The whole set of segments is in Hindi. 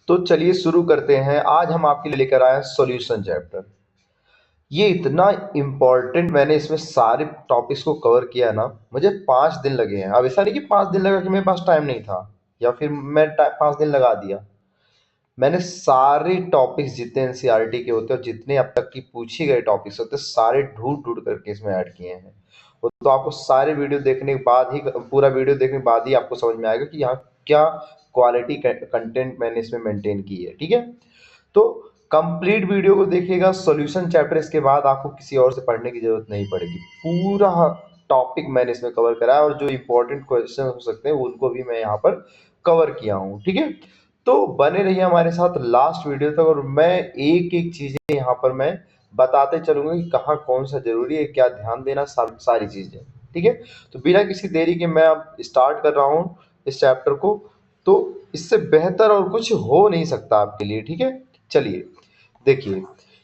तो चलिए शुरू करते हैं। आज हम आपके लिए लेकर आए हैं सॉल्यूशन चैप्टर। ये इतना इम्पोर्टेंट, मैंने इसमें सारे टॉपिक्स को कवर किया ना, मुझे 5 दिन लगे हैं। अब ऐसा नहीं कि 5 दिन लगा कि मेरे पास टाइम नहीं था या फिर मैं 5 दिन लगा दिया। मैंने सारे टॉपिक्स जितने एनसीईआरटी के होते हैं और जितने अब तक की पूछी गए टॉपिक्स होते हैं सारे ढूंढ ढूंढ करके इसमें ऐड किए हैं। वो तो आपको सारे वीडियो देखने के बाद ही, पूरा वीडियो देखने के बाद ही आपको समझ में आएगा कि यहाँ क्या क्वालिटी कंटेंट मैंने इसमें मेंटेन की है। ठीक है, तो कंप्लीट वीडियो को देखिएगा। सॉल्यूशन चैप्टर इसके बाद आपको किसी और से पढ़ने की जरूरत नहीं पड़ेगी। पूरा टॉपिक मैंने इसमें कवर करा है और जो इंपॉर्टेंट क्वेश्चन हो सकते हैं उनको भी मैं यहाँ पर कवर किया हूँ। ठीक है, तो बने रहिए हमारे साथ लास्ट वीडियो तक और मैं एक एक चीजें यहाँ पर मैं बताते चलूंगा कि कहाँ कौन सा जरूरी है, क्या ध्यान देना, सारी चीजें। ठीक है, तो बिना किसी देरी के मैं अब स्टार्ट कर रहा हूँ इस चैप्टर को। तो इससे बेहतर और कुछ हो नहीं सकता आपके लिए। ठीक है, चलिए देखिए,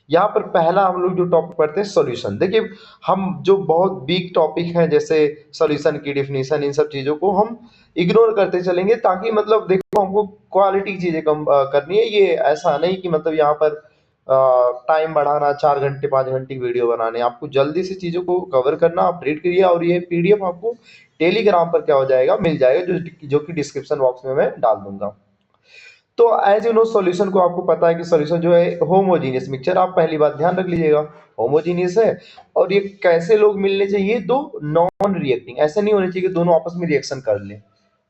यहाँ पर पहला हम लोग जो टॉपिक पढ़ते हैं सॉल्यूशन। देखिए, हम जो बहुत बिग टॉपिक हैं जैसे सॉल्यूशन की डिफिनीशन, इन सब चीजों को हम इग्नोर करते चलेंगे, ताकि मतलब देखो हमको क्वालिटी की चीजें कम करनी है। ये ऐसा नहीं कि मतलब यहाँ पर टाइम बढ़ाना, 4 घंटे 5 घंटे की वीडियो बनाने, आपको जल्दी से चीजों को कवर करना। आप रीड करिए और ये पीडीएफ आपको टेलीग्राम पर क्या हो जाएगा, मिल जाएगा, जो कि डिस्क्रिप्शन बॉक्स में मैं डाल दूंगा। तो एज यू नो, सॉल्यूशन को आपको पता है कि सॉल्यूशन जो है होमोजीनियस मिक्सचर। आप पहली बात ध्यान रख लीजिएगा, होमोजीनियस है। और ये कैसे लोग मिलने चाहिए, दो नॉन रिएक्टिंग। ऐसे नहीं होने चाहिए कि दोनों आपस में रिएक्शन कर ले,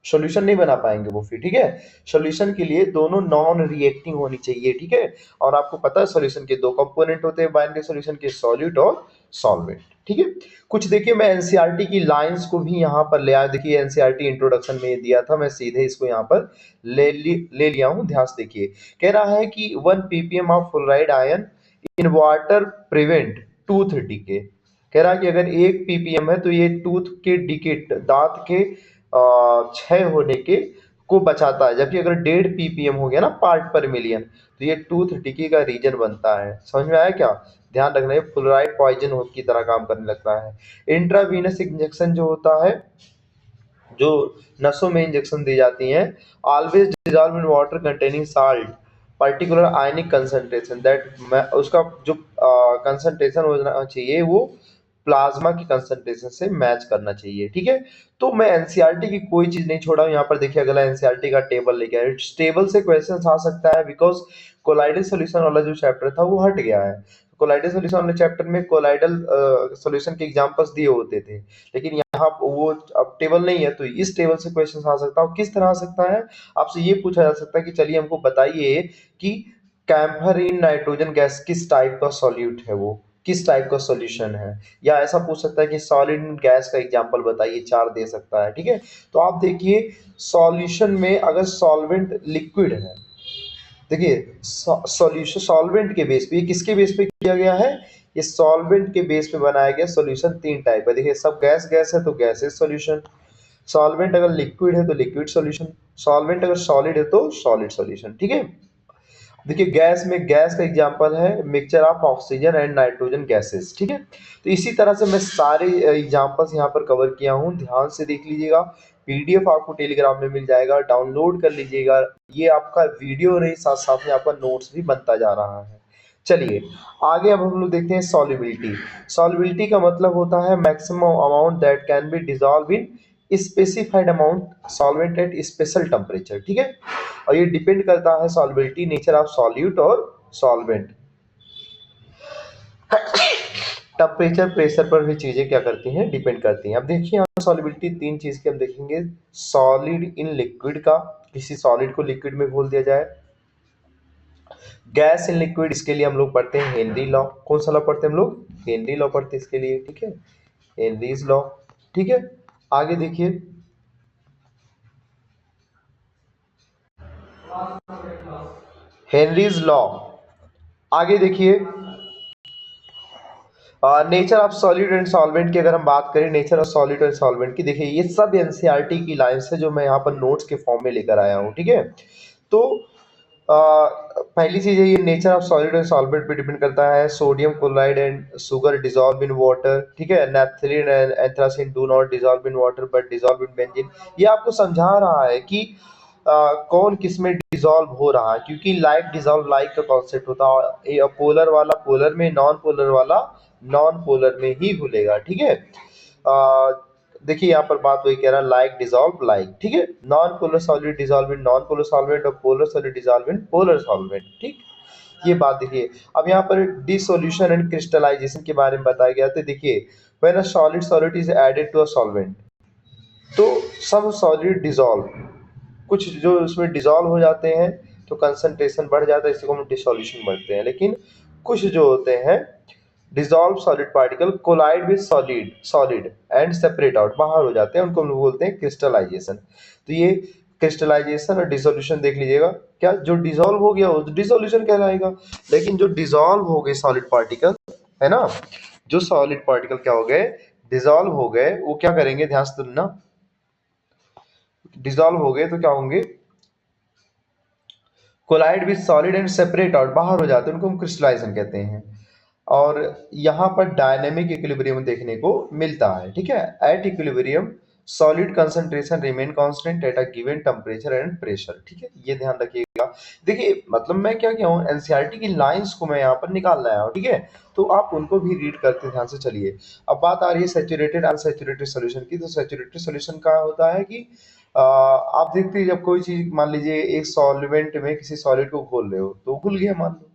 सॉल्यूशन नहीं बना पाएंगे वो फिर। ठीक है, सॉल्यूशन के लिए दोनों नॉन रिएक्टिंग होनी चाहिए। ठीक है, और आपको पता है सॉल्यूशन के दो कंपोनेंट होते हैं बाइनरी सॉल्यूशन के, सॉल्यूट और सॉल्वेंट। ठीक है, कुछ देखिए, मैं एनसीईआरटी की लाइंस को भी यहाँ पर ले आया। देखिए, एनसीईआरटी इंट्रोडक्शन में दिया था, मैं सीधे इसको यहाँ पर ले लिया हूँ। ध्यान से देखिए, कह रहा है कि 1 ppm of fluoride ion in water prevent tooth decay. कह रहा है कि अगर 1 ppm है तो ये टूथ के डिके, दांत के क्षय होने के को बचाता है। जबकि अगर 1.5 ppm हो गया ना, पार्ट पर मिलियन, तो ये टूथ डिके का रीजन बनता है। समझ में आया क्या? ध्यान रखना है, फ्लोराइड पॉइजन की तरह काम करने लगता है। इंट्रावीनस इंजेक्शन जो होता है, जो नसों में इंजेक्शन दी जाती हैं, always dissolve in water containing salt particular ionic concentration, that उसका जो कंसंट्रेशन होना चाहिए वो प्लाज्मा की कंसंट्रेशन से मैच करना चाहिए। ठीक है, तो मैं एनसीईआरटी की कोई चीज नहीं छोड़ा हूं। यहाँ पर देखिए, अगला एनसीईआरटी का टेबल लेके आया। टेबल से क्वेश्चन आ सकता है बिकॉज कोलाइडल सॉल्यूशन वाला जो चैप्टर था वो हट गया है। कोलाइडल सॉल्यूशन वाले चैप्टर में कोलाइडल सॉल्यूशन के एग्जांपल्स दिए होते थे, लेकिन यहाँ वो अब टेबल नहीं है, तो इस टेबल से क्वेश्चन आ सकता है। किस तरह आ सकता है, आपसे ये पूछा जा सकता है कि चलिए हमको बताइए कि कैम्फर इन नाइट्रोजन गैस किस टाइप का सॉल्यूट है, वो किस टाइप का सॉल्यूशन है। या ऐसा पूछ सकता है कि सॉलिड गैस का एग्जांपल बताइए, 4 दे सकता है। ठीक है, तो आप देखिए सॉल्यूशन में अगर सॉल्वेंट लिक्विड है, देखिए सॉल्यूशन सॉल्वेंट के बेस पे, ये किसके बेस पे किया गया है, ये सॉल्वेंट के बेस पे बनाया गया सॉल्यूशन। 3 टाइप है, देखिए सब गैस गैस है तो गैसेज सॉल्यूशन, सॉल्वेंट अगर लिक्विड है तो लिक्विड सॉल्यूशन, सॉल्वेंट अगर सॉलिड है तो सॉलिड सॉल्यूशन। ठीक है, देखिए गैस में, गैस का एग्जांपल है mixture of oxygen and nitrogen gases. ठीक है, तो इसी तरह से मैं सारे एग्जांपल्स यहाँ पर कवर किया हूँ, ध्यान से देख लीजिएगा। पीडीएफ आपको टेलीग्राम में मिल जाएगा, डाउनलोड कर लीजिएगा। ये आपका वीडियो नहीं, साथ साथ में आपका नोट्स भी बनता जा रहा है। चलिए आगे अब हम लोग देखते हैं सॉल्युबिलिटी। सॉल्युबिलिटी का मतलब होता है maximum amount that can be dissolve in specified amount solvent at special temperature. ठीक है, और ये डिपेंड करता है सॉल्युबिलिटी, नेचर ऑफ सॉल्यूट और सॉल्वेंट, टेम्परेचर प्रेशर पर भी चीजें क्या करती हैं, डिपेंड करती हैं। अब देखिए यहाँ सॉल्युबिलिटी 3 चीज की हम देखेंगे। सॉलिड इन लिक्विड का, किसी सॉलिड को लिक्विड में घोल दिया जाए। गैस इन लिक्विड, इसके लिए हम लोग पढ़ते हैं हेनरी लॉ। कौन सा लॉ पढ़ते हैं हम लोग, हेनरी लॉ पढ़ते हैं इसके लिए। ठीक है, हेनरीज लॉ। ठीक है, आगे देखिए, हेनरीज लॉ। आगे देखिए, nature of solid and solvent की अगर हम बात करें, nature of solid and solvent की, देखिए ये सब एनसीईआरटी की लाइंस है जो मैं यहाँ पर नोट्स के फॉर्म में लेकर आया हूँ। ठीक है, तो पहली चीज है, ये nature of solid and solvent पे डिपेंड करता है। Sodium chloride and sugar dissolve in water. ठीक है, naphthalene and anthracene do not dissolve in water but dissolve in benzene. ये आपको समझा रहा है कि कौन किस में डिसॉल्व हो रहा है, क्योंकि लाइक डिसॉल्व लाइक का कॉन्सेप्ट होता है, पोलर वाला पोलर में, नॉन पोलर वाला नॉन पोलर में ही घुलेगा। ठीक है, देखिए यहाँ पर बात वही कह रहा है, लाइक डिसॉल्व लाइक। ठीक है, non polar solid dissolve in non polar solvent और polar solid dissolve in polar solvent. ठीक, ये बात देखिए। अब यहाँ पर डिसोल्यूशन एंड क्रिस्टलाइजेशन के बारे में बताया गया। तो देखिए, when a solid is added to a solvent, तो सम सॉलिड डिसॉल्व, कुछ जो उसमें डिसॉल्व हो जाते हैं तो कंसंट्रेशन बढ़ जाता है, इसको हम डिसोल्यूशन बोलते हैं। लेकिन कुछ जो होते हैं dissolve solid particle collide with solid solid and separate out, बाहर हो जाते हैं, उनको हम लोग बोलते हैं क्रिस्टलाइजेशन। तो ये क्रिस्टलाइजेशन और डिसोल्यूशन देख लीजिएगा, क्या जो डिसॉल्व हो गया वो डिसोल्यूशन कहलाएगा, लेकिन जो डिसॉल्व हो गए सॉलिड पार्टिकल, है ना, जो सॉलिड पार्टिकल क्या हो गए, डिसॉल्व हो गए, वो क्या करेंगे, ध्यान से सुनना, डिसॉल्व हो गए तो क्या होंगे, collide with solid and separate out, बाहर हो जाते हैं, उनको हम क्रिस्टलाइजेशन कहते हैं। और यहाँ पर डायनेमिक इक्विलिब्रियम देखने को मिलता है। ठीक है, at equilibrium solid concentration remain constant at a given temperature and pressure. ठीक है, ये ध्यान रखिएगा। देखिए मतलब मैं क्या किया हूँ, एनसीईआरटी की लाइंस को मैं यहाँ पर निकाल लाया हूँ। ठीक है, तो आप उनको भी रीड करते ध्यान से चलिए। अब बात आ रही है सैचुरेटेड अनसैचुरेटेड सोल्यूशन की। तो सैचुरेटेड सोल्यूशन का होता है कि आप देखते हैं जब कोई चीज, मान लीजिए एक सॉल्वेंट में किसी सॉलिड को घोल रहे हो, तो घुल गया मान लो,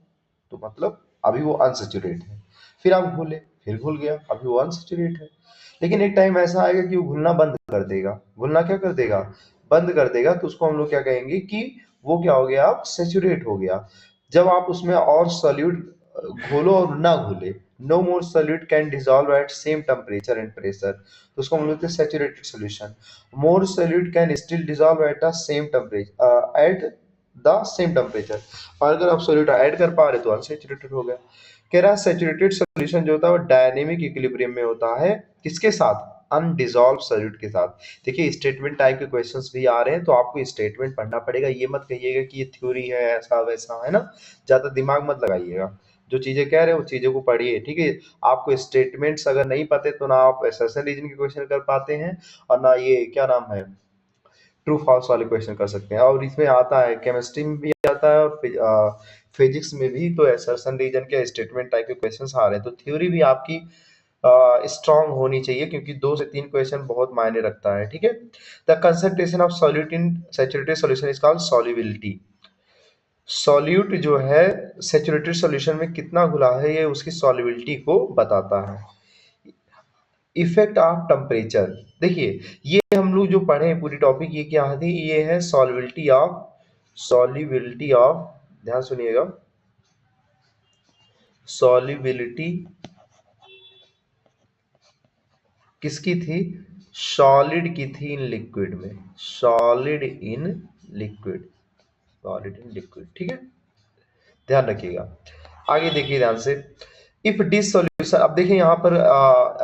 तो मतलब अभी वो अनसेचुरेट है। फिर आप घोले, फिर घुल गया, अभी वो अनसेचुरेट है। लेकिन एक टाइम ऐसा आएगा कि वो घुलना बंद कर देगा, घुलना क्या कर देगा, बंद कर देगा, तो उसको हम लोग क्या कहेंगे कि वो क्या हो गया, आप सेचुरेट हो गया। जब आप उसमें और सॉल्यूट घोलो और ना घुले, no more solute can dissolve at same temperature and pressure, तो उसको हम लोग saturated solution. More solute can still dissolve at the same temperature, at the same temperature, और अगर आप सॉल्यूट ऐड कर पा रहे तो अनसेचुरेटेड हो गया। कह रहा है सैचुरेटेड सॉल्यूशन जो होता है वो डायनेमिक इक्विलिब्रियम में होता है, किसके साथ, अनडिसॉल्व सॉल्यूट के साथ। देखिए स्टेटमेंट टाइप के क्वेश्चंस भी आ रहे हैं, तो आपको स्टेटमेंट पढ़ना पड़ेगा, ये मत कहिएगा कि ये थ्योरी है ऐसा वैसा, है ना, ज्यादा दिमाग मत लगाइएगा, जो चीजें कह रहे हैं वो चीजों को पढ़िए। ठीक है, आपको स्टेटमेंट्स अगर नहीं पते तो ना आप एसएसएल रीजन के क्वेश्चन कर पाते हैं, और ना ये क्या नाम है, ट्रू फॉल्स वाले क्वेश्चन कर सकते हैं। और इसमें आता है केमिस्ट्री में भी आता है, और फिजिक्स में भी, तो असर्शन रीजन के स्टेटमेंट टाइप के क्वेश्चंस आ रहे हैं। तो थ्योरी भी आपकी स्ट्रांग होनी चाहिए, क्योंकि 2 से 3 क्वेश्चन बहुत मायने रखता है। ठीक है, the concentration of solute in saturated solution is called solubility. Solute जो है सैचुरेटेड सॉल्यूशन में कितना घुला है, ये उसकी सॉल्युबिलिटी को बताता है। इफेक्ट ऑफ टेम्परेचर, देखिए ये हम लोग जो पढ़े हैं पूरी टॉपिक, ये क्या थी, ये है सॉल्युबिलिटी ऑफ, ध्यान सुनिएगा, सॉल्युबिलिटी किसकी थी, सॉलिड की थी इन लिक्विड में, solid in liquid, solid in liquid. ठीक है, ध्यान रखिएगा। आगे देखिए ध्यान से, इफ डिसोल्यूशन, अब देखिए यहाँ पर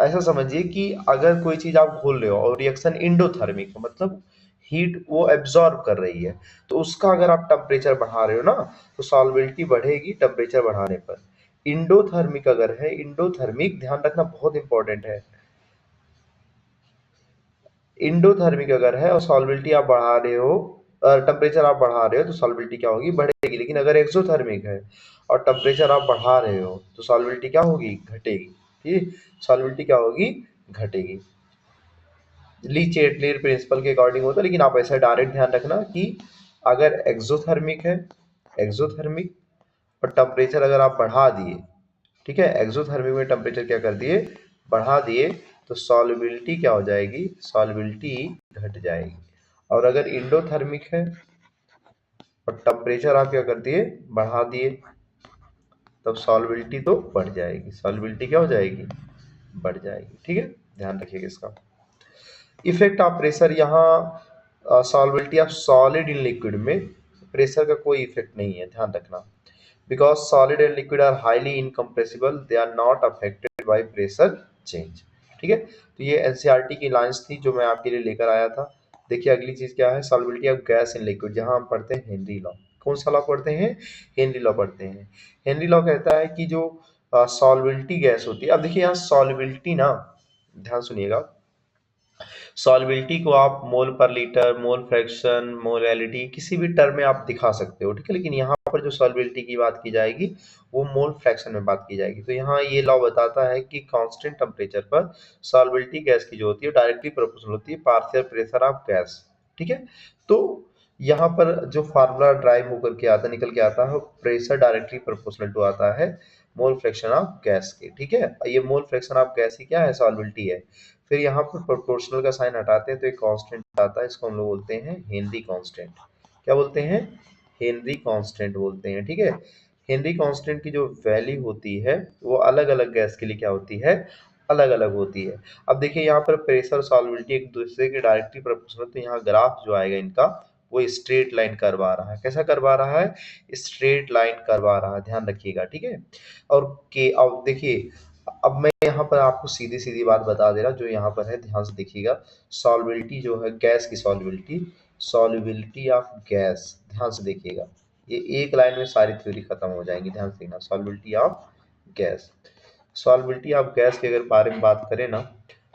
ऐसा समझिए कि अगर कोई चीज आप घोल रहे हो और रिएक्शन इंडोथर्मिक, मतलब हीट वो एब्जॉर्ब कर रही है, तो उसका अगर आप टेम्परेचर बढ़ा रहे हो ना, तो सॉल्बिलिटी बढ़ेगी टेम्परेचर बढ़ाने पर। इंडोथर्मिक अगर है, इंडोथर्मिक ध्यान रखना बहुत इंपॉर्टेंट है, इंडोथर्मिक अगर है और सॉल्बिलिटी आप बढ़ा रहे हो, टेम्परेचर आप बढ़ा रहे हो, तो सॉल्बिलिटी क्या होगी, बढ़ेगी। लेकिन अगर एक्सोथर्मिक है और टेम्परेचर आप बढ़ा रहे हो, तो सॉल्बिलिटी क्या होगी, घटेगी। ठीक, सॉल्बिलिटी क्या होगी, घटेगी। ली चैटलेर प्रिंसिपल के अकॉर्डिंग होता है, लेकिन आप ऐसा डायरेक्ट ध्यान रखना कि अगर एक्सोथर्मिक है, एक्सोथर्मिक और टेम्परेचर अगर आप बढ़ा दिए, ठीक है, एक्सोथर्मिक में टेम्परेचर क्या कर दिए, बढ़ा दिए, तो सॉल्युबिलिटी क्या हो जाएगी, सॉल्युबिलिटी घट जाएगी। और अगर इंडोथर्मिक है और टेम्परेचर आप क्या कर दिए, बढ़ा दिए, तब सॉल्युबिलिटी तो बढ़ जाएगी, सॉल्युबिलिटी क्या हो जाएगी, बढ़ जाएगी। ठीक है, ध्यान रखिएगा इसका। इफेक्ट ऑफ प्रेशर, यहाँ solubility of solid in liquid में प्रेशर का कोई इफेक्ट नहीं है, ध्यान रखना, because solid and liquid are highly incompressible, they are not affected by pressure change। ठीक है, तो ये एनसीईआरटी की लाइंस थी जो मैं आपके लिए लेकर आया था। देखिए अगली चीज क्या है, solubility of gas in liquid, जहां हम पढ़ते हैं हेनरी लॉ। कौन सा लॉ पढ़ते हैं, हेनरी लॉ पढ़ते हैं। हेनरी लॉ कहता है कि जो सॉल्युबिलिटी गैस होती है, अब देखिए यहाँ सॉल्युबिलिटी ना, ध्यान सुनिएगा, सॉल्युबिलिटी को आप मोल पर लीटर, मोल फ्रैक्शन, मोलैलिटी किसी भी टर्म में आप दिखा सकते हो, ठीक है। लेकिन यहाँ पर जो सॉल्युबिलिटी की बात की जाएगी वो मोल फ्रैक्शन में बात की जाएगी। तो यहाँ ये लॉ बताता है कि कांस्टेंट टेम्परेचर पर सॉल्युबिलिटी गैस की जो होती है डायरेक्टली प्रोपोर्शनल होती है पार्शियल प्रेशर ऑफ गैस, ठीक है। तो यहाँ पर जो फार्मूला ड्राइव होकर के आता निकल के आता है प्रेशर डायरेक्टली प्रोपोर्शनल टू आता है मोल फ्रैक्शन ऑफ गैस के, ठीक है। ये मोल फ्रैक्शन ऑफ गैस ही क्या है, सॉल्युबिलिटी है। फिर यहाँ पर प्रोपोर्शनल का साइन हटाते हैं तो एक कांस्टेंट आता है, इसको हम लोग बोलते हैं हेनरी कांस्टेंट। क्या बोलते हैं, हेनरी कांस्टेंट बोलते हैं, ठीक है। हेनरी कांस्टेंट की जो वैल्यू होती है वो अलग अलग गैस के लिए क्या होती है, अलग अलग होती है। अब देखिए यहाँ पर प्रेशर सॉल्युबिलिटी एक दूसरे के डायरेक्टली प्रोपोर्शनल, तो यहाँ ग्राफ जो आएगा इनका वो स्ट्रेट लाइन करवा रहा है। कैसा करवा रहा है, स्ट्रेट लाइन करवा रहा है, ध्यान रखिएगा, ठीक है। और के अब देखिए, अब मैं यहाँ पर आपको सीधी सीधी बात बता दे रहा जो यहाँ पर है, ध्यान से देखिएगा। सॉल्युबिलिटी जो है गैस की सॉल्युबिलिटी, सॉल्युबिलिटी ऑफ गैस, ध्यान से देखिएगा। ये एक लाइन में सारी थ्योरी खत्म हो जाएंगी, ध्यान से देखना। Solubility of gas, solubility of gas के अगर बारे में बात करें ना,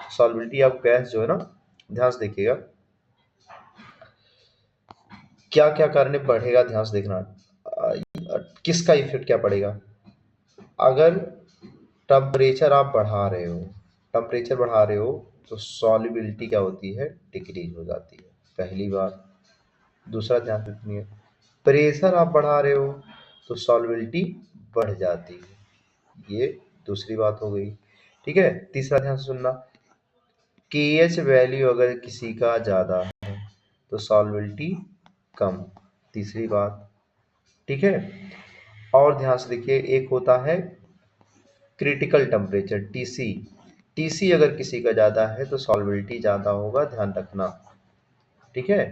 सॉल्युबिलिटी ऑफ गैस जो है ना, ध्यान से देखिएगा क्या क्या करने पड़ेगा, ध्यान से देखना। किसका इफेक्ट क्या पड़ेगा, अगर टेम्परेचर आप बढ़ा रहे हो, टेम्परेचर बढ़ा रहे हो तो सॉल्युबिलिटी क्या होती है, डिक्रीज हो जाती है, पहली बात। दूसरा ध्यान से सुनिए, प्रेशर आप बढ़ा रहे हो तो सॉल्युबिलिटी बढ़ जाती है, ये दूसरी बात हो गई, ठीक है। तीसरा ध्यान से सुनना, के एच वैल्यू अगर किसी का ज़्यादा है तो सॉल्युबिलिटी कम, तीसरी बात, ठीक है। और ध्यान से देखिए एक होता है क्रिटिकल टेम्परेचर, टीसी, टीसी अगर किसी का ज़्यादा है तो सॉल्युबिलिटी ज़्यादा होगा, ध्यान रखना, ठीक है।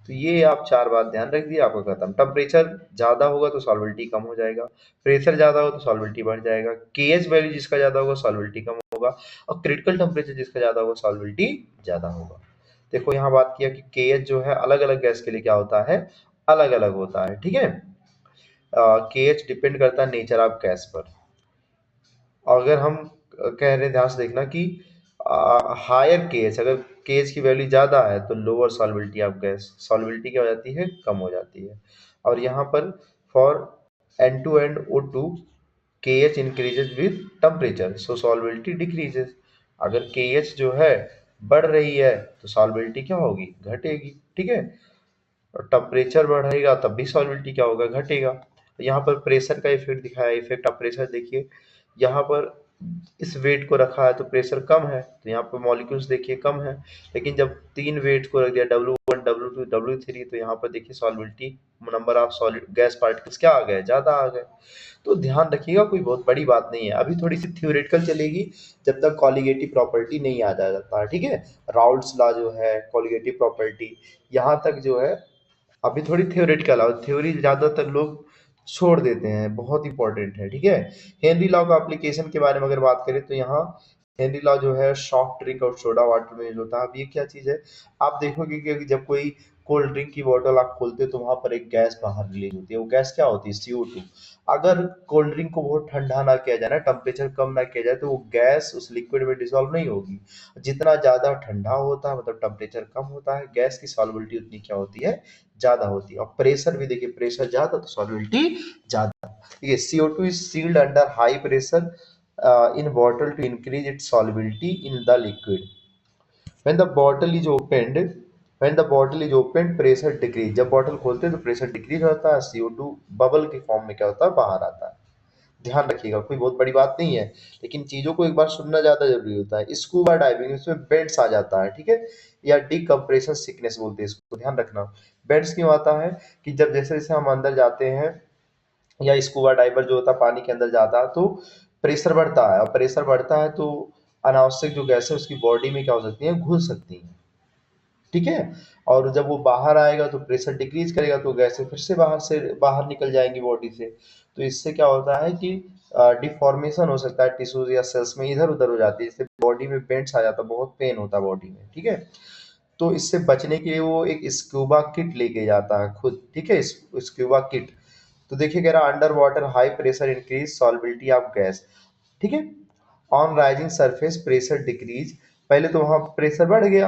तो ये आप चार बात ध्यान रख दिए, आपका खत्म। टेम्परेचर ज़्यादा होगा तो सॉल्युबिलिटी कम हो जाएगा, प्रेशर ज़्यादा हो तो सॉल्युबिलिटी बढ़ जाएगा, केएच वैल्यू जिसका ज़्यादा होगा सॉल्युबिलिटी कम होगा, और क्रिटिकल टेम्परेचर जिसका ज़्यादा होगा सॉल्युबिलिटी ज़्यादा होगा। देखो यहाँ बात किया कि केएच जो है अलग अलग गैस के लिए क्या होता है, अलग अलग होता है, ठीक है। केएच डिपेंड करता है नेचर ऑफ गैस पर। अगर हम कह रहे हैं, ध्यान से देखना कि हायर केएच, अगर केएच की वैल्यू ज़्यादा है तो lower solubility of gas, solubility क्या हो जाती है, कम हो जाती है। और यहाँ पर for N2 and O2 KH increases with temperature so solubility decreases. अगर केएच जो है बढ़ रही है तो सॉल्युबिलिटी क्या होगी, घटेगी, ठीक है। और टेम्परेचर बढ़ेगा तब भी सॉल्युबिलिटी क्या होगा, घटेगा। यहाँ पर प्रेशर का इफेक्ट दिखाया है, इफेक्ट ऑफ प्रेशर देखिए, यहाँ पर इस वेट को रखा है तो प्रेशर कम है, तो यहाँ पर मॉलिक्यूल्स देखिए कम है। लेकिन जब तीन वेट को रख दिया W1 W2 W3 तो यहाँ पर देखिए solubility number of solid gas particles क्या आ गए, ज्यादा आ गए। तो ध्यान रखिएगा कोई बहुत बड़ी बात नहीं है, अभी थोड़ी सी थ्योरेटिकल चलेगी जब तक कॉलिगेटिव प्रॉपर्टी नहीं आ जाता है, ठीक है। राउल्ट्स लॉ जो है कॉलिगेटिव प्रॉपर्टी, यहाँ तक जो है अभी थोड़ी थ्योरेटिकल है, थ्योरी ज्यादातर लोग छोड़ देते हैं, बहुत इंपॉर्टेंट है, ठीक है। हेनरी लॉ का एप्लीकेशन के बारे में अगर बात करें तो यहाँ हेनरी लॉ जो है सॉफ्ट ड्रिंक और सोडा वाटर में यूज होता है। अब ये क्या चीज है, आप देखोगे कि जब कोई कोल्ड ड्रिंक की बोतल आप खोलते हो तो वहां पर एक गैस बाहर रिलीज होती है, वो गैस क्या होती है, CO2। अगर कोल्ड ड्रिंक को बहुत ठंडा ना किया जाए ना, टेम्परेचर कम ना किया जाए तो वो गैस उस लिक्विड में डिसॉल्व नहीं होगी। जितना ज्यादा ठंडा होता है मतलब टेम्परेचर कम होता है, गैस की सॉल्युबिलिटी उतनी क्या होती है, ज्यादा होती है। और प्रेशर भी देखिए, प्रेशर ज्यादा तो सॉल्युबिलिटी ज्यादा। देखिए CO2 is sealed under high pressure in bottle to increase its solubility in the liquid. When the bottle is opened, when the bottle is opened, pressure decrease। जब बॉटल खोलते हैं तो प्रेशर डिक्रीज होता है, CO2 बबल के फॉर्म में क्या होता है, बाहर आता है। ध्यान रखिएगा कोई बहुत बड़ी बात नहीं है, लेकिन चीजों को एक बार सुनना ज्यादा जरूरी होता है। स्कूबा डाइविंग इसमें बेंड्स आ जाता है, ठीक है, या डिकम्प्रेशन सिकनेस बोलते हैं इसको, ध्यान रखना। बेंड्स क्यों आता है कि जब जैसे जैसे हम अंदर जाते हैं या स्कूबा डाइवर जो होता है पानी के अंदर जाता है तो प्रेशर बढ़ता है, और प्रेशर बढ़ता है तो अनावश्यक जो गैस है उसकी बॉडी में क्या हो सकती है, घुल सकती है, ठीक है। और जब वो बाहर आएगा तो प्रेशर डिक्रीज करेगा तो गैसें फिर से बाहर निकल जाएंगी बॉडी से। तो इससे क्या होता है कि डिफॉर्मेशन हो सकता है टिश्यूज या सेल्स में, इधर उधर हो जाती है, जिससे बॉडी में बेंड्स आ जाता है, बहुत पेन होता है बॉडी में, ठीक है। तो इससे बचने के लिए वो एक स्क्यूबा किट लेके जाता है खुद, ठीक है, स्क्यूबा किट। तो देखिए कह रहा under water high pressure increase solubility of gas, ठीक है। On rising surface pressure decrease, पहले तो वहां प्रेशर बढ़ गया,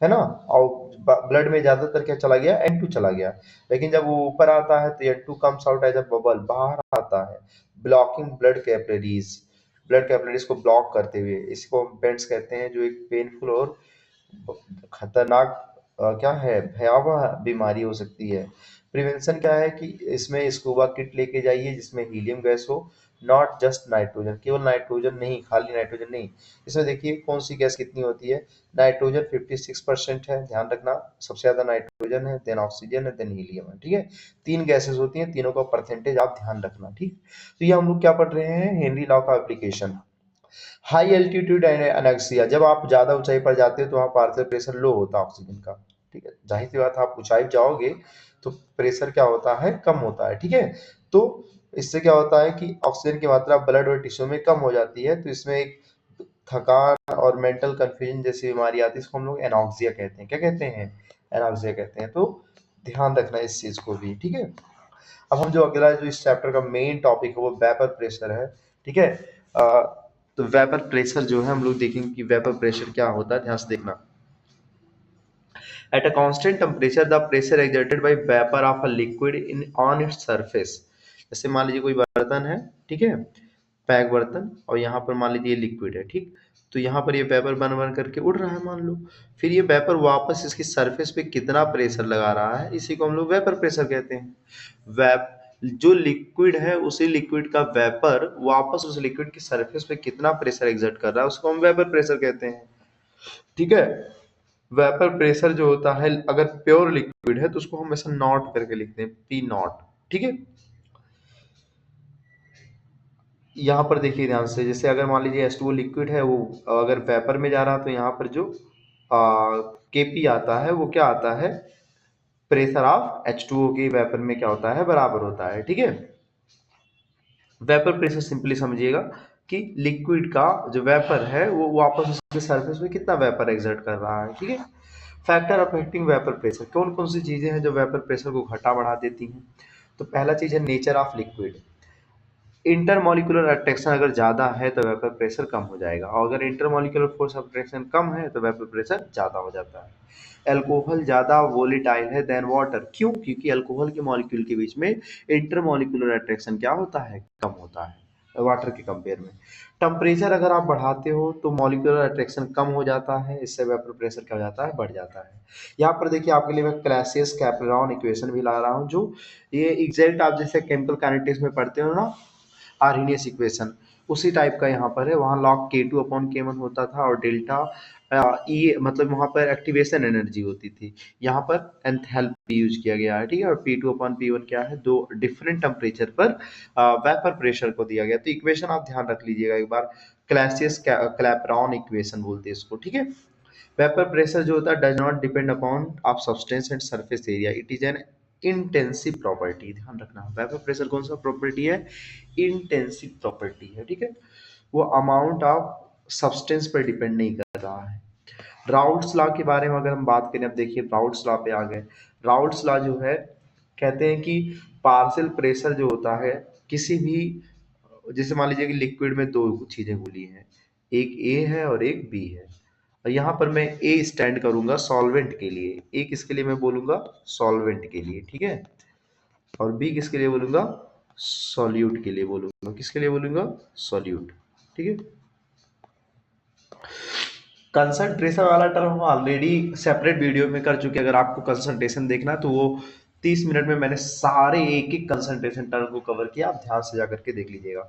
है ना, और ब्लड में ज्यादातर क्या चला गया, N2 चला गया। लेकिन जब वो ऊपर आता है तो N2 comes out as a bubble, बाहर आता है, ब्लॉकिंग ब्लड कैपिलरीज को ब्लॉक करते हुए। इसको हम बेंड्स कहते हैं, जो एक पेनफुल और खतरनाक क्या है, भयावह बीमारी हो सकती है। प्रिवेंशन क्या है कि इसमें स्कूबा किट लेके जाइए जिसमें हीलियम गैस हो, नॉट जस्ट नाइट्रोजन, केवल नाइट्रोजन नहीं, खाली नाइट्रोजन नहीं। इसमें देखिए कौन सी गैस कितनी होती है, नाइट्रोजन 56% है, ध्यान रखना, सबसे ज्यादा नाइट्रोजन है, देन ऑक्सीजन है, देन हीलियम है, ठीक है। तीन गैसेस होती हैं, तीनों का परसेंटेज आप ध्यान रखना, ठीक। तो ये हम लोग क्या पढ़ रहे हैं, हेनरी लॉ का एप्लीकेशन। हाई एल्टीट्यूड एनेक्सिया, जब आप ज्यादा ऊंचाई पर जाते हो तो वहाँ पार्शियल प्रेशर लो होता है ऑक्सीजन का, ठीक है। जाहिर सी बात है, आप ऊंचाई पर जाओगे तो प्रेशर क्या होता है, कम होता है, ठीक है। तो इससे क्या होता है कि ऑक्सीजन की मात्रा ब्लड और टिश्यू में कम हो जाती है, तो इसमें एक थकान और मेंटल कंफ्यूजन जैसी बीमारी आती है, इसको हम लोग एनॉक्सिया कहते हैं। क्या कहते हैं, एनॉक्सिया कहते हैं। तो ध्यान रखना इस चीज को भी, ठीक है। अब हम जो अगला जो इस चैप्टर का मेन टॉपिक है वो वेपर प्रेशर है, ठीक है। तो वेपर प्रेशर जो है हम लोग देखेंगे कि वेपर प्रेशर क्या होता है, ध्यान से देखना। At a constant temperature the pressure exerted by vapour of A liquid in on its surface. जैसे मान लीजिए कोई बर्तन है, ठीक है, पैक बर्तन, और यहाँ पर मान लीजिए लिक्विड है, ठीक। तो यहाँ पर ये वेपर बन बन करके उड़ रहा है मान लो, फिर ये वेपर वापस इसकी सरफेस पे कितना प्रेशर लगा रहा है, इसी को हम लोग वेपर प्रेशर कहते हैं। वेप जो लिक्विड है उसी लिक्विड का वेपर वापस उस लिक्विड की सरफेस पे कितना प्रेशर एक्सर्ट कर रहा है, उसको हम वेपर प्रेशर कहते हैं, ठीक है। वेपर प्रेशर जो होता है, अगर प्योर लिक्विड है तो उसको हम ऐसा नॉट करके लिखते हैं, पी नॉट, ठीक है। यहाँ पर देखिए ध्यान से, जैसे अगर मान लीजिए H2O लिक्विड है, वो अगर वेपर में जा रहा है तो यहाँ पर जो Kp आता है वो क्या आता है, प्रेशर ऑफ H2O के वेपर में क्या होता है, बराबर होता है, ठीक है। वेपर प्रेशर सिंपली समझिएगा कि लिक्विड का जो वेपर है वो वापस उसके सरफेस में कितना वेपर एक्सर्ट कर रहा है, ठीक है। फैक्टर अफेक्टिंग वेपर प्रेशर, कौन कौन सी चीजें हैं जो वेपर प्रेशर को घटा बढ़ा देती हैं। तो पहला चीज है nature of liquid. Intermolecular attraction अगर ज्यादा है तो वेपर प्रेशर कम हो जाएगा, और अगर इंटरमॉलिक्यूलर फोर्स ऑफ अट्रैक्शन कम है तो वेपर प्रेशर ज्यादा हो जाता है। अल्कोहल ज्यादा वोलेटाइल है देन वाटर, क्यों, क्योंकि अल्कोहल के मॉलिक्यूल के बीच में इंटरमॉलिक्यूलर अट्रैक्शन क्या होता है, कम होता है वाटर के कंपेयर में। टेम्परेचर अगर आप बढ़ाते हो तो मॉलिक्यूलर अट्रैक्शन कम हो जाता है, इससे वेपर प्रेशर क्या हो जाता है, बढ़ जाता है। यहाँ पर देखिए आपके लिए मैं क्लासियस कैपेरॉन इक्वेशन भी ला रहा हूँ, जो ये एग्जैक्ट आप जैसे केमिकल काइनेटिक्स में पढ़ते हो ना, आर्हेनियस इक्वेशन, उसी टाइप का यहाँ पर है। वहाँ लॉग K2/K1 होता था, और डेल्टा ई मतलब वहाँ पर एक्टिवेशन एनर्जी होती थी, यहाँ पर एंथैल्पी यूज किया गया है, ठीक है। और P2/P1 क्या है, दो डिफरेंट टेम्परेचर पर वेपर प्रेशर को दिया गया। तो इक्वेशन आप ध्यान रख लीजिएगा एक बार, क्लासियस क्लैपेरॉन इक्वेशन बोलते हैं इसको, ठीक है। वेपर प्रेशर जो होता है does not depend upon of substance and surface area, it is an intensive property, ध्यान रखना। वेपर प्रेशर कौन सा प्रॉपर्टी है, इंटेंसिव प्रॉपर्टी है, ठीक है। वो अमाउंट ऑफ सब्सटेंस पर डिपेंड नहीं कर रहा है। राउट्स लॉ के बारे में अगर हम बात करें, अब देखिए राउट्स लॉ पे आ गए। राउट्स लॉ जो है, कहते हैं कि पार्शियल प्रेशर जो होता है किसी भी, जैसे मान लीजिए कि लिक्विड में दो चीजें घुली हैं, एक ए है और एक बी है, और यहाँ पर मैं ए स्टैंड करूंगा सॉल्वेंट के लिए, ए किसके लिए मैं बोलूंगा, सॉल्वेंट के लिए, ठीक है। और बी किसके लिए बोलूंगा, सॉल्यूट के लिए बोलूंगा, किसके लिए बोलूंगा, सॉल्यूट, ठीक है। कंसंट्रेशन वाला टर्म हम ऑलरेडी सेपरेट वीडियो में कर चुके हैं, अगर आपको कंसंट्रेशन देखना है तो वो 30 मिनट में मैंने सारे एक एक कंसंट्रेशन टर्म को कवर किया, आप ध्यान से जाकर के देख लीजिएगा।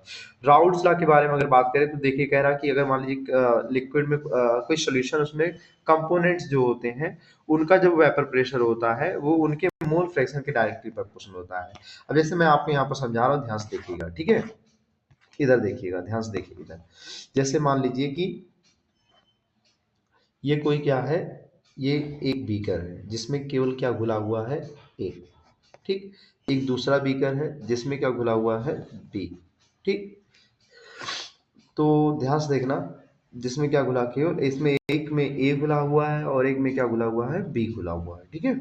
राउट्स लॉ के बारे में अगर बात करें तो देखिए कह रहा है कि अगर मान लीजिए लिक्विड में कोई सोल्यूशन, उसमें कंपोनेंट्स जो होते हैं उनका जब वेपर प्रेशर होता है वो उनके मोल फ्रैक्शन के डायरेक्टली प्रोपोर्शनल होता है। अब जैसे मैं आपको यहाँ पर समझा रहा हूँ, ध्यान से देखिएगा, ठीक है। इधर देखिएगा, ध्यान से देखिए इधर, जैसे मान लीजिए कि ये कोई क्या है, ये एक बीकर है जिसमें केवल क्या घुला हुआ है, ए, ठीक। एक दूसरा बीकर है जिसमें क्या घुला हुआ है, बी, ठीक। तो ध्यान से देखना, जिसमें क्या घुला, केवल इसमें एक में ए घुला हुआ है और एक में क्या घुला हुआ है, बी घुला हुआ है, ठीक है।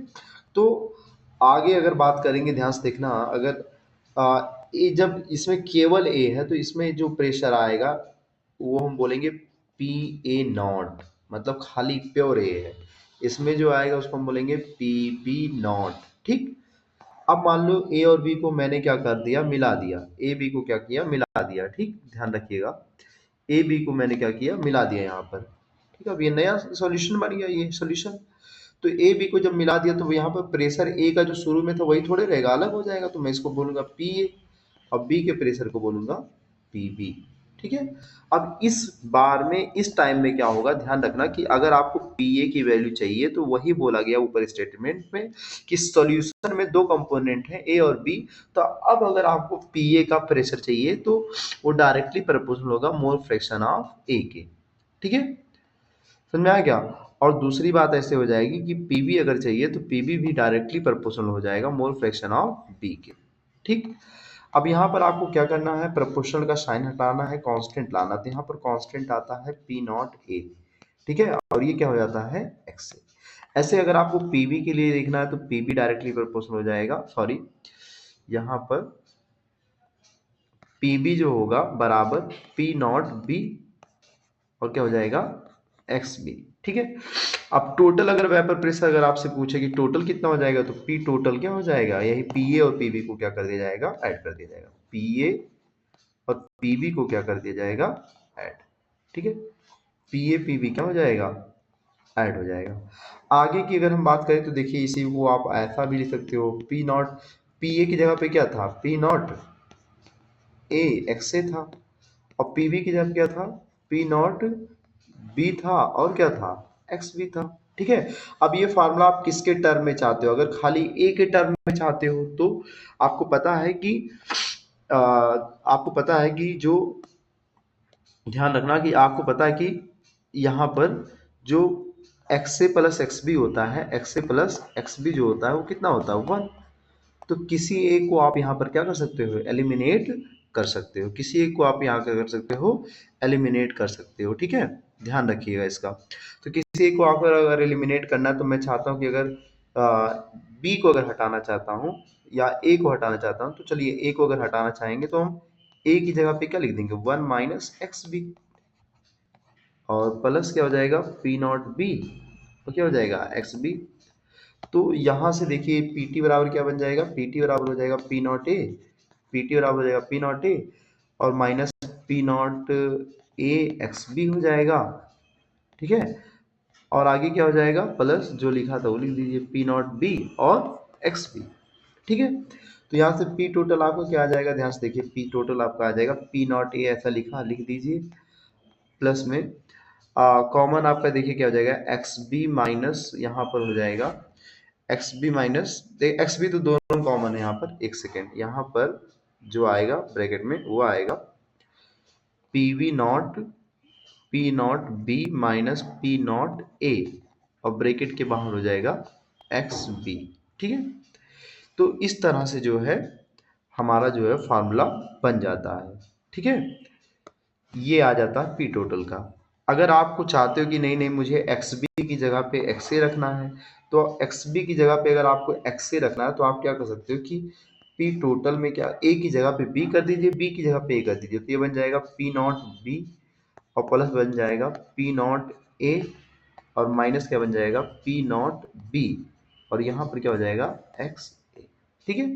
तो आगे अगर बात करेंगे, ध्यान से देखना, अगर ये जब इसमें केवल ए है तो इसमें जो प्रेशर आएगा वो हम बोलेंगे पी ए नॉट, मतलब खाली प्योर ए है। इसमें जो आएगा उसको हम बोलेंगे पी बी नॉट। ठीक, अब मान लो ए और बी को मैंने क्या कर दिया, मिला दिया। ए बी को क्या किया, मिला दिया। ठीक, ध्यान रखिएगा, ए बी को मैंने क्या किया, मिला दिया यहाँ पर। ठीक है, अब ये नया सॉल्यूशन बन गया, ये सॉल्यूशन। तो ए बी को जब मिला दिया तो यहाँ पर प्रेशर ए का जो शुरू में था वही थोड़े रहेगा, अलग हो जाएगा। तो मैं इसको बोलूंगा पी ए और बी के प्रेशर को बोलूंगा पी बी। ठीक है, अब इस बार में इस टाइम में क्या होगा, ध्यान रखना कि अगर आपको पी ए की वैल्यू चाहिए तो वही बोला गया ऊपर स्टेटमेंट में कि सॉल्यूशन में दो कंपोनेंट हैं ए और बी। तो अब अगर आपको पी ए का प्रेशर चाहिए तो वो डायरेक्टली प्रोपोर्शनल होगा मोल फ्रैक्शन ऑफ ए के। ठीक है, समझ में आया क्या? और दूसरी बात ऐसे हो जाएगी कि पीबी अगर चाहिए तो पीबी भी डायरेक्टली प्रोपोर्शनल हो जाएगा मोल फ्रैक्शन ऑफ बी के। ठीक, अब यहाँ पर आपको क्या करना है, प्रोपोर्शनल का साइन हटाना है, कांस्टेंट लाना। तो यहाँ पर कांस्टेंट आता है पी नॉट ए। ठीक है, और ये क्या हो जाता है, एक्स ए। ऐसे अगर आपको पीबी के लिए देखना है तो पीबी डायरेक्टली प्रोपोर्शनल हो जाएगा, सॉरी यहाँ पर पीबी जो होगा बराबर पी नॉट बी और क्या हो जाएगा, एक्स बी। ठीक है, अब टोटल अगर वेपर प्रेशर अगर आपसे पूछे कि टोटल कितना हो जाएगा तो पी टोटल क्या हो जाएगा, यही पी ए और पीबी को क्या कर दिया जाएगा, ऐड कर दिया जाएगा। पी ए और पीबी को क्या कर दिया जाएगा, ऐड। ठीक है, पी ए पीबी क्या हो जाएगा, ऐड हो जाएगा। आगे की अगर हम बात करें तो देखिए इसी को आप ऐसा भी लिख सकते हो, पी नॉट, पी ए की जगह पे क्या था, पी नॉट ए एक्स ए था, और पीबी की जगह क्या था, पी नॉट बी था, और क्या था, एक्स बी था। ठीक है, अब ये फार्मूला आप किसके टर्म में चाहते हो, अगर खाली ए के टर्म में चाहते हो तो आपको पता है कि आपको पता है कि जो, ध्यान रखना कि आपको पता है कि यहाँ पर जो एक्स ए प्लस एक्स बी होता है, एक्स ए प्लस एक्स बी जो होता है वो कितना होता है, 1। तो किसी एक को आप यहाँ पर क्या कर सकते हो, एलिमिनेट कर सकते हो। किसी एक को आप यहाँ क्या कर सकते हो, एलिमिनेट कर सकते हो। ठीक है, ध्यान रखिएगा इसका। तो किसी एक को आप अगर एलिमिनेट करना है तो मैं चाहता हूँ कि अगर बी को अगर हटाना चाहता हूँ या ए को हटाना चाहता हूँ तो चलिए ए को अगर हटाना चाहेंगे तो हम ए की जगह पे क्या लिख देंगे, 1 माइनस एक्स बी, और प्लस क्या हो जाएगा, पी नॉट बी, तो क्या हो जाएगा, एक्स बी। तो यहाँ से देखिए पी टी बराबर क्या बन जाएगा, पी टी बराबर हो जाएगा P not A, P T बराबर हो जाएगा पी नॉट ए और minus P not A x B हो जाएगा। ठीक है, और आगे क्या हो जाएगा, प्लस जो लिखा था वो लिख दीजिए, पी नॉट बी और एक्स बी। ठीक है, तो यहाँ से पी टोटल आपको क्या आ जाएगा, ध्यान से देखिए, पी टोटल आपका आ जाएगा पी नॉट ए ऐसा लिखा, लिख दीजिए, प्लस में कॉमन आपका देखिए क्या हो जाएगा, एक्स बी माइनस यहाँ पर हो जाएगा x B minus, x B तो दोनों कॉमन है यहाँ पर, एक सेकेंड, यहाँ पर जो आएगा ब्रैकेट में वो आएगा P V not, P not B minus P not A, और ब्रैकेट के बाहर हो जाएगा एक्स बी। ठीक है, तो इस तरह से जो है हमारा जो है फार्मूला बन जाता है। ठीक है, ये आ जाता है पी टोटल का। अगर आपको चाहते हो कि नहीं नहीं मुझे एक्स बी की जगह पे एक्स ए रखना है तो एक्स बी की जगह पे अगर आपको एक्स ए रखना है तो आप क्या कर सकते हो कि पी टोटल में क्या, ए की जगह पे बी कर दीजिए, बी की जगह पे ए कर दीजिए, तो ये बन जाएगा पी नॉट बी और प्लस बन जाएगा पी नॉट ए और माइनस क्या बन जाएगा, पी नॉट बी, और यहाँ पर क्या हो जाएगा, एक्स ए। ठीक है,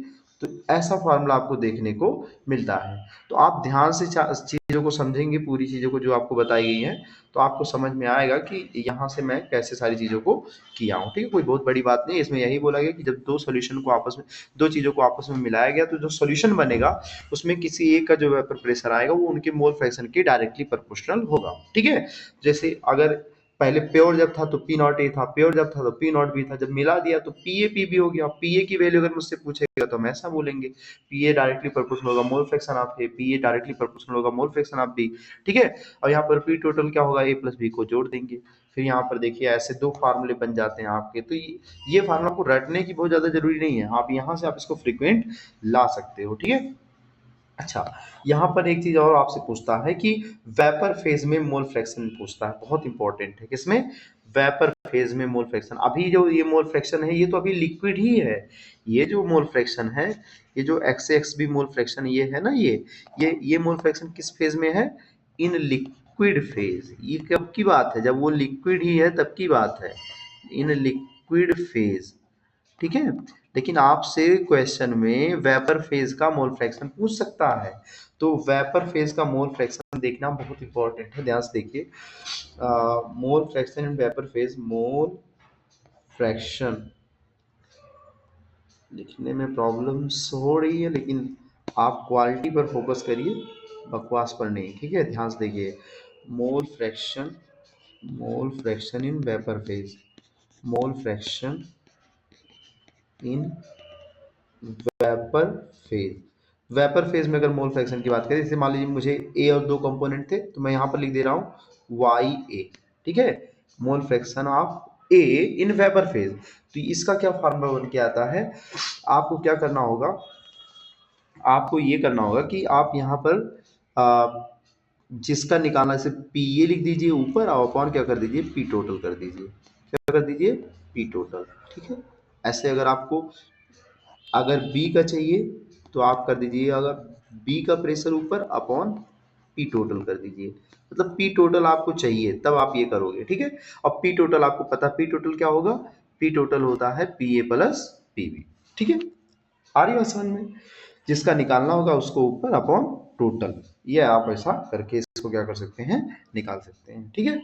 तो ऐसा फार्मूला आपको देखने को मिलता है। तो आप ध्यान से चीज़ों को समझेंगे, पूरी चीज़ों को जो आपको बताई गई हैं, तो आपको समझ में आएगा कि यहाँ से मैं कैसे सारी चीज़ों को किया हूँ। ठीक है, कोई बहुत बड़ी बात नहीं है इसमें। यही बोला गया कि जब दो सॉल्यूशन को आपस में, दो चीज़ों को आपस में मिलाया गया तो जो सॉल्यूशन बनेगा उसमें किसी एक का जो वेपर प्रेशर आएगा वो उनके मोल फ्रैक्शन के डायरेक्टली प्रोपोर्शनल होगा। ठीक है, जैसे अगर पहले प्योर जब था तो पी नॉट ए था, प्योर जब था तो पी नॉट बी था, जब मिला दिया तो पी ए पी बी हो गया। पी ए की वैल्यू अगर मुझसे पूछेगा तो हम ऐसा बोलेंगे, पी ए डायरेक्टली प्रोपोर्शनल होगा mole fraction of A, P A directly proportional होगा मोल फ्रैक्शन ऑफ बी। ठीक है, और यहाँ पर पी टोटल क्या होगा, ए प्लस बी को जोड़ देंगे। फिर यहाँ पर देखिए ऐसे दो फार्मूले बन जाते हैं आपके। तो ये फार्मूला को रटने की बहुत ज्यादा जरूरी नहीं है, आप यहाँ से आप इसको फ्रीक्वेंट ला सकते हो। ठीक है, अच्छा, यहाँ पर एक चीज और आपसे पूछता है कि वेपर फेज में मोल फ्रैक्शन पूछता है, बहुत इंपॉर्टेंट है। किसमें, वेपर फेज में मोल फ्रैक्शन। अभी जो ये मोल फ्रैक्शन है ये तो अभी लिक्विड ही है। ये जो मोल फ्रैक्शन है, ये जो x x B mole fraction ये है ना, ये मोल फ्रैक्शन किस फेज में है, इन लिक्विड फेज, ये कब की बात है, जब वो लिक्विड ही है तब की बात है, इन लिक्विड फेज, ठीक है। लेकिन आपसे क्वेश्चन में वेपर फेज का मोल फ्रैक्शन पूछ सकता है, तो वेपर फेज का मोल फ्रैक्शन देखना बहुत इंपॉर्टेंट है, ध्यान से देखिए। Mole fraction in vapour phase, mole fraction लिखने में प्रॉब्लम्स हो रही है, लेकिन आप क्वालिटी पर फोकस करिए, बकवास पर नहीं, ठीक है। ध्यान से देखिए, mole fraction, mole fraction in vapour phase, mole fraction in vapour phase, vapour phase में अगर मोल फ्रैक्शन की बात करें, जैसे मान लीजिए मुझे ए और दो कंपोनेंट थे, तो मैं यहाँ पर लिख दे रहा हूँ वाई ए, ठीक है। Mole fraction of A in vapour phase, तो इसका क्या फार्मूला बन के आता है, आपको क्या करना होगा, आपको ये करना होगा कि आप यहाँ पर जिसका निकालना, जैसे पी ए लिख दीजिए ऊपर, और अपॉन क्या कर दीजिए, पी टोटल कर दीजिए, क्या कर दीजिए, पी टोटल, ठीक है। ऐसे अगर आपको, अगर बी का चाहिए तो आप कर दीजिए, अगर बी का प्रेशर ऊपर अपॉन पी टोटल कर दीजिए, मतलब पी टोटल आपको चाहिए तब आप ये करोगे, ठीक है। अब पी टोटल आपको पता, पी टोटल क्या होगा, पी टोटल होता है P A plus P B, ठीक है। आ रही बात समझ में, जिसका निकालना होगा उसको ऊपर अपॉन टोटल, ये आप ऐसा करके इसको क्या कर सकते हैं, निकाल सकते हैं, ठीक है।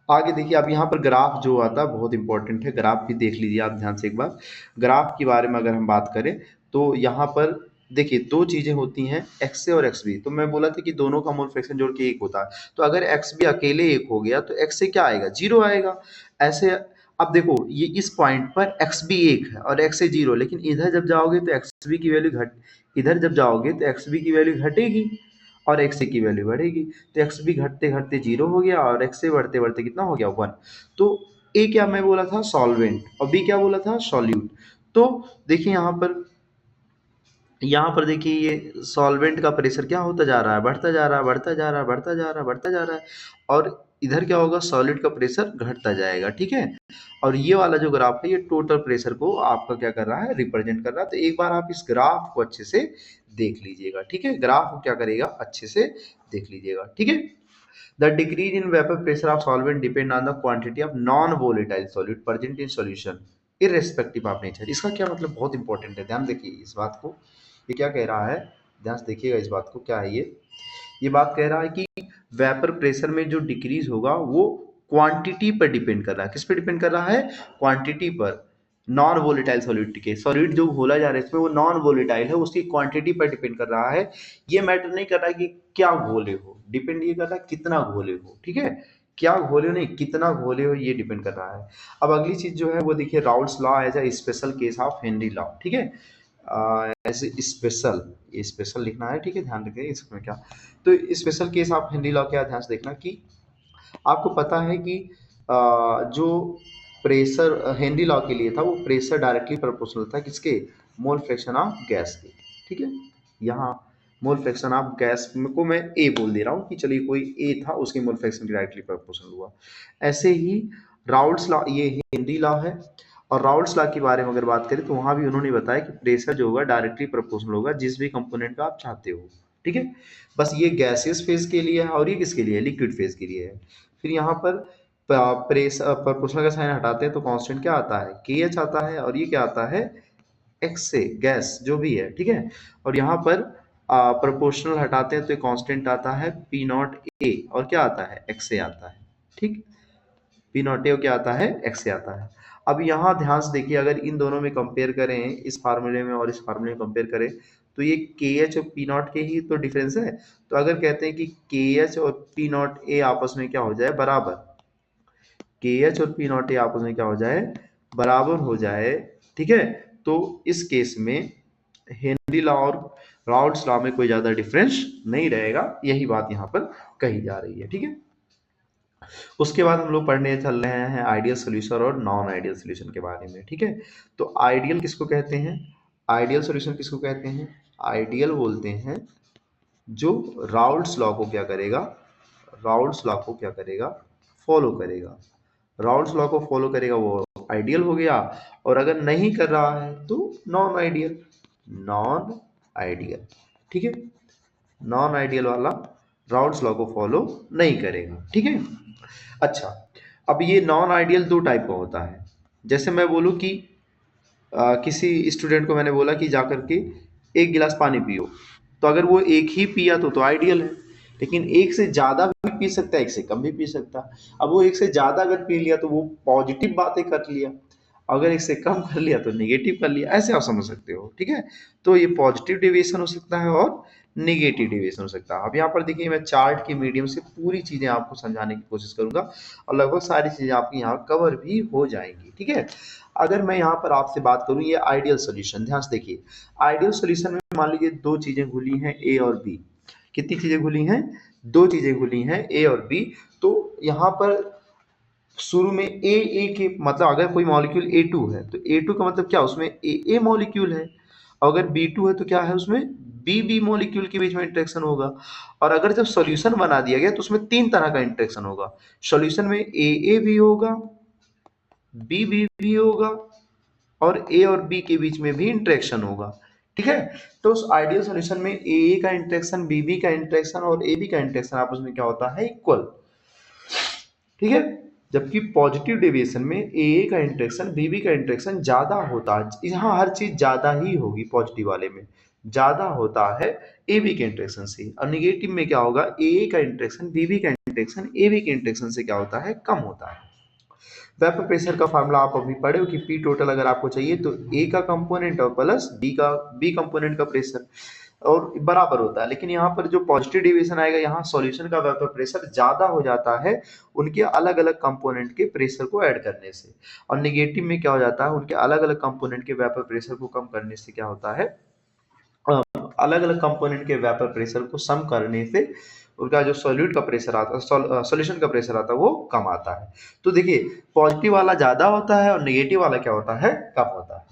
आगे देखिए, अब यहाँ पर ग्राफ जो आता है बहुत इंपॉर्टेंट है, ग्राफ भी देख लीजिए आप ध्यान से एक बार। ग्राफ के बारे में अगर हम बात करें तो यहाँ पर देखिए दो चीजें होती हैं, एक्स ए और एक्स बी, तो मैं बोला था कि दोनों का मोल फ्रैक्शन जोड़ के एक होता है, तो अगर एक्स बी अकेले एक हो गया तो एक्स से क्या आएगा, जीरो आएगा। ऐसे अब देखो, ये इस पॉइंट पर एक्स बी एक है और एक्स ए जीरो, लेकिन इधर जब जाओगे तो एक्स बी की वैल्यू घट, इधर जब जाओगे तो एक्स बी की वैल्यू घटेगी और एक्स ए की वैल्यू बढ़ेगी, तो एक्स बी घटते घटते जीरो हो गया और एक्स ए बढ़ते बढ़ते कितना हो गया, वन। तो ए क्या मैं बोला था, सॉल्वेंट, और बी क्या बोला था, सॉल्यूट। तो देखिए यहाँ पर देखिए ये सॉल्वेंट का प्रेशर क्या होता जा रहा है, बढ़ता जा रहा है, बढ़ता जा रहा है, बढ़ता जा रहा है, बढ़ता जा रहा है, और इधर क्या होगा, सॉलिड का प्रेशर घटता जाएगा, ठीक है। और ये वाला जो ग्राफ है ये टोटल प्रेशर को आपका क्या कर रहा है, रिप्रेजेंट कर रहा है। तो एक बार आप इस ग्राफ को अच्छे से देख लीजिएगा, ठीक है, ग्राफ को क्या करेगा, अच्छे से देख लीजिएगा, ठीक है। The decrease in vapor pressure of solvent depend on the quantity of non-volatile solute present in solution, irrespective of nature। इसका क्या मतलब, बहुत इंपॉर्टेंट है, ध्यान देखिए इस बात को, ये क्या कह रहा है, ध्यान से देखिएगा इस बात को, क्या है ये बात कह रहा है कि वेपर प्रेशर में जो डिक्रीज होगा वो क्वांटिटी पर डिपेंड कर रहा है, किस पे डिपेंड कर रहा है, क्वांटिटी पर। नॉन वोलेटाइल सॉलिड के, सॉलिड जो घोला जा रहा है इसमें वो नॉन वोलेटाइल है, उसकी क्वांटिटी पर डिपेंड कर रहा है। ये मैटर नहीं कर रहा है कि क्या घोले हो, डिपेंड ये कर रहा है कितना घोले हो, ठीक है। क्या घोले हो नहीं, कितना घोले हो, ये डिपेंड कर रहा है। अब अगली चीज जो है वो देखिए, Raoult's law as a special case of Henry law, ठीक है। ऐसे स्पेशल, ये स्पेशल लिखना है, ठीक है, ध्यान रखिए इसमें क्या। तो special case of Henry law क्या, ध्यान से देखना कि आपको पता है कि जो प्रेशर हेनरी लॉ के लिए था वो प्रेशर डायरेक्टली प्रोपोर्शनल था किसके, मोल फ्रैक्शन ऑफ गैस के, ठीक है। यहाँ मोल फ्रैक्शन ऑफ गैस को मैं ए बोल दे रहा हूँ कि चलिए कोई ए था, उसके मोल फ्रैक्शन डायरेक्टली प्रोपोर्शनल हुआ। ऐसे ही राउल्ट्स लॉ, ये हेनरी लॉ है, और राउल्ट्स लॉ के बारे में अगर बात करें तो वहां भी उन्होंने बताया कि प्रेशर जो होगा डायरेक्टली प्रोपोर्शनल होगा जिस भी कंपोनेंट का आप चाहते हो, ठीक है। बस ये गैसियस फेज के लिए है और ये किसके लिए है, लिक्विड फेज के लिए है। फिर यहाँ पर प्रेशर प्रोपोर्शनल का साइन हटाते हैं तो कांस्टेंट क्या आता है, के एच आता है, और ये क्या आता है, एक्स से गैस जो भी है, ठीक है। और यहाँ पर प्रोपोर्शनल हटाते हैं तो कांस्टेंट आता है पी नॉट ए, और क्या आता है, एक्स से आता है, ठीक। पी नॉट ए क्या आता है, एक्स से आता है। अब यहाँ ध्यान से देखिए, अगर इन दोनों में कंपेयर करें, इस फार्मूले में और इस फार्मूले में कंपेयर करें, तो ये के एच और पी नॉट के ही तो डिफरेंस है। तो अगर कहते हैं कि के एच और पी नॉट ए आपस में क्या हो जाए, बराबर, के एच और पी नॉट ए आपस में क्या हो जाए, बराबर हो जाए, ठीक है। तो इस केस में हेनरी लॉ और राउल्ट्स लॉ में कोई ज्यादा डिफरेंस नहीं रहेगा, यही बात यहाँ पर कही जा रही है, ठीक है। उसके बाद हम लोग पढ़ने चल रहे हैं आइडियल सोल्यूशन और नॉन आइडियल सोल्यूशन के बारे में, ठीक है। तो आइडियल किसको कहते हैं, आइडियल सोल्यूशन किसको कहते हैं, आइडियल बोलते हैं जो राउल्ट्स लॉ को क्या करेगा, राउल्ट्स लॉ को क्या करेगा, फॉलो करेगा। राउल्ट्स लॉ को फॉलो करेगा वो आइडियल हो गया, और अगर नहीं कर रहा है तो नॉन आइडियल, नॉन आइडियल, ठीक है। नॉन आइडियल वाला राउल्स लॉ को फॉलो नहीं करेगा। ठीक है। अच्छा, अब ये नॉन आइडियल दो टाइप का होता है। जैसे मैं बोलूँ कि किसी स्टूडेंट को मैंने बोला कि जा करके एक गिलास पानी पियो, तो अगर वो एक ही पिया तो आइडियल है, लेकिन एक से ज़्यादा भी पी सकता है, एक से कम भी पी सकता है। अब वो एक से ज़्यादा अगर पी लिया तो वो पॉजिटिव बातें कर लिया, अगर एक से कम कर लिया तो नेगेटिव कर लिया, ऐसे आप समझ सकते हो। ठीक है, तो ये पॉजिटिव डेविएशन हो सकता है और नेगेटिव डेविएशन हो सकता है। अब यहाँ पर देखिए, मैं चार्ट के मीडियम से पूरी चीज़ें आपको समझाने की कोशिश करूंगा और लगभग सारी चीज़ें आपकी यहाँ कवर भी हो जाएंगी। ठीक है, अगर मैं यहाँ पर आपसे बात करूँ, ये आइडियल सोल्यूशन, ध्यान से देखिए। आइडियल सोल्यूशन में मान लीजिए दो चीजें घुली हैं, ए और बी। कितनी चीजें घुली हैं? दो चीजें घुली हैं, ए और बी। तो यहाँ पर शुरू में ए के मतलब अगर कोई मॉलिक्यूल A2 है तो A2 का मतलब क्या, उसमें ए मॉलिक्यूल है। अगर B2 है तो क्या है, उसमें बी मॉलिक्यूल के बीच में इंटरेक्शन होगा। और अगर जब सॉल्यूशन बना दिया गया तो उसमें तीन तरह का इंटरेक्शन होगा। सॉल्यूशन में ए भी होगा, बी भी होगा, और ए और बी के बीच में भी इंटरेक्शन होगा। ठीक है, तो उस आइडियल सॉल्यूशन में ए का इंटरेक्शन, बी का इंटरेक्शन और ए बी का इंटरेक्शन आपस में क्या होता है, इक्वल। ठीक है, जबकि पॉजिटिव डेविएशन में ए का इंटरेक्शन, बी का इंटरेक्शन ज्यादा होता है। यहाँ हर चीज ज्यादा ही होगी, पॉजिटिव वाले में ज्यादा होता है ए बी के इंटरेक्शन से, और निगेटिव में क्या होगा, ए का इंटरेक्शन, बी का इंटरेक्शन ए बी के इंटरेक्शन से क्या होता है, कम होता है। वेपर प्रेशर का फार्मूला आप अभी पढ़े हो कि पी टोटल अगर आपको चाहिए तो ए का कंपोनेंट और प्लस बी कंपोनेंट का प्रेशर और बराबर होता है। लेकिन यहाँ पर जो पॉजिटिव डेविएशन आएगा, यहाँ सॉल्यूशन का वेपर प्रेशर ज्यादा हो जाता है उनके अलग अलग कंपोनेंट के प्रेशर को ऐड करने से, और निगेटिव में क्या हो जाता है, उनके अलग अलग कंपोनेंट के वेपर प्रेशर को कम करने से क्या होता है, अलग अलग कंपोनेंट के वेपर प्रेशर को सम करने से उनका जो सॉल्यूट का प्रेशर आता है, सॉल्यूशन का प्रेशर आता है, वो कम आता है। तो देखिए, पॉजिटिव वाला ज्यादा होता है और नेगेटिव वाला क्या होता है, कम होता है।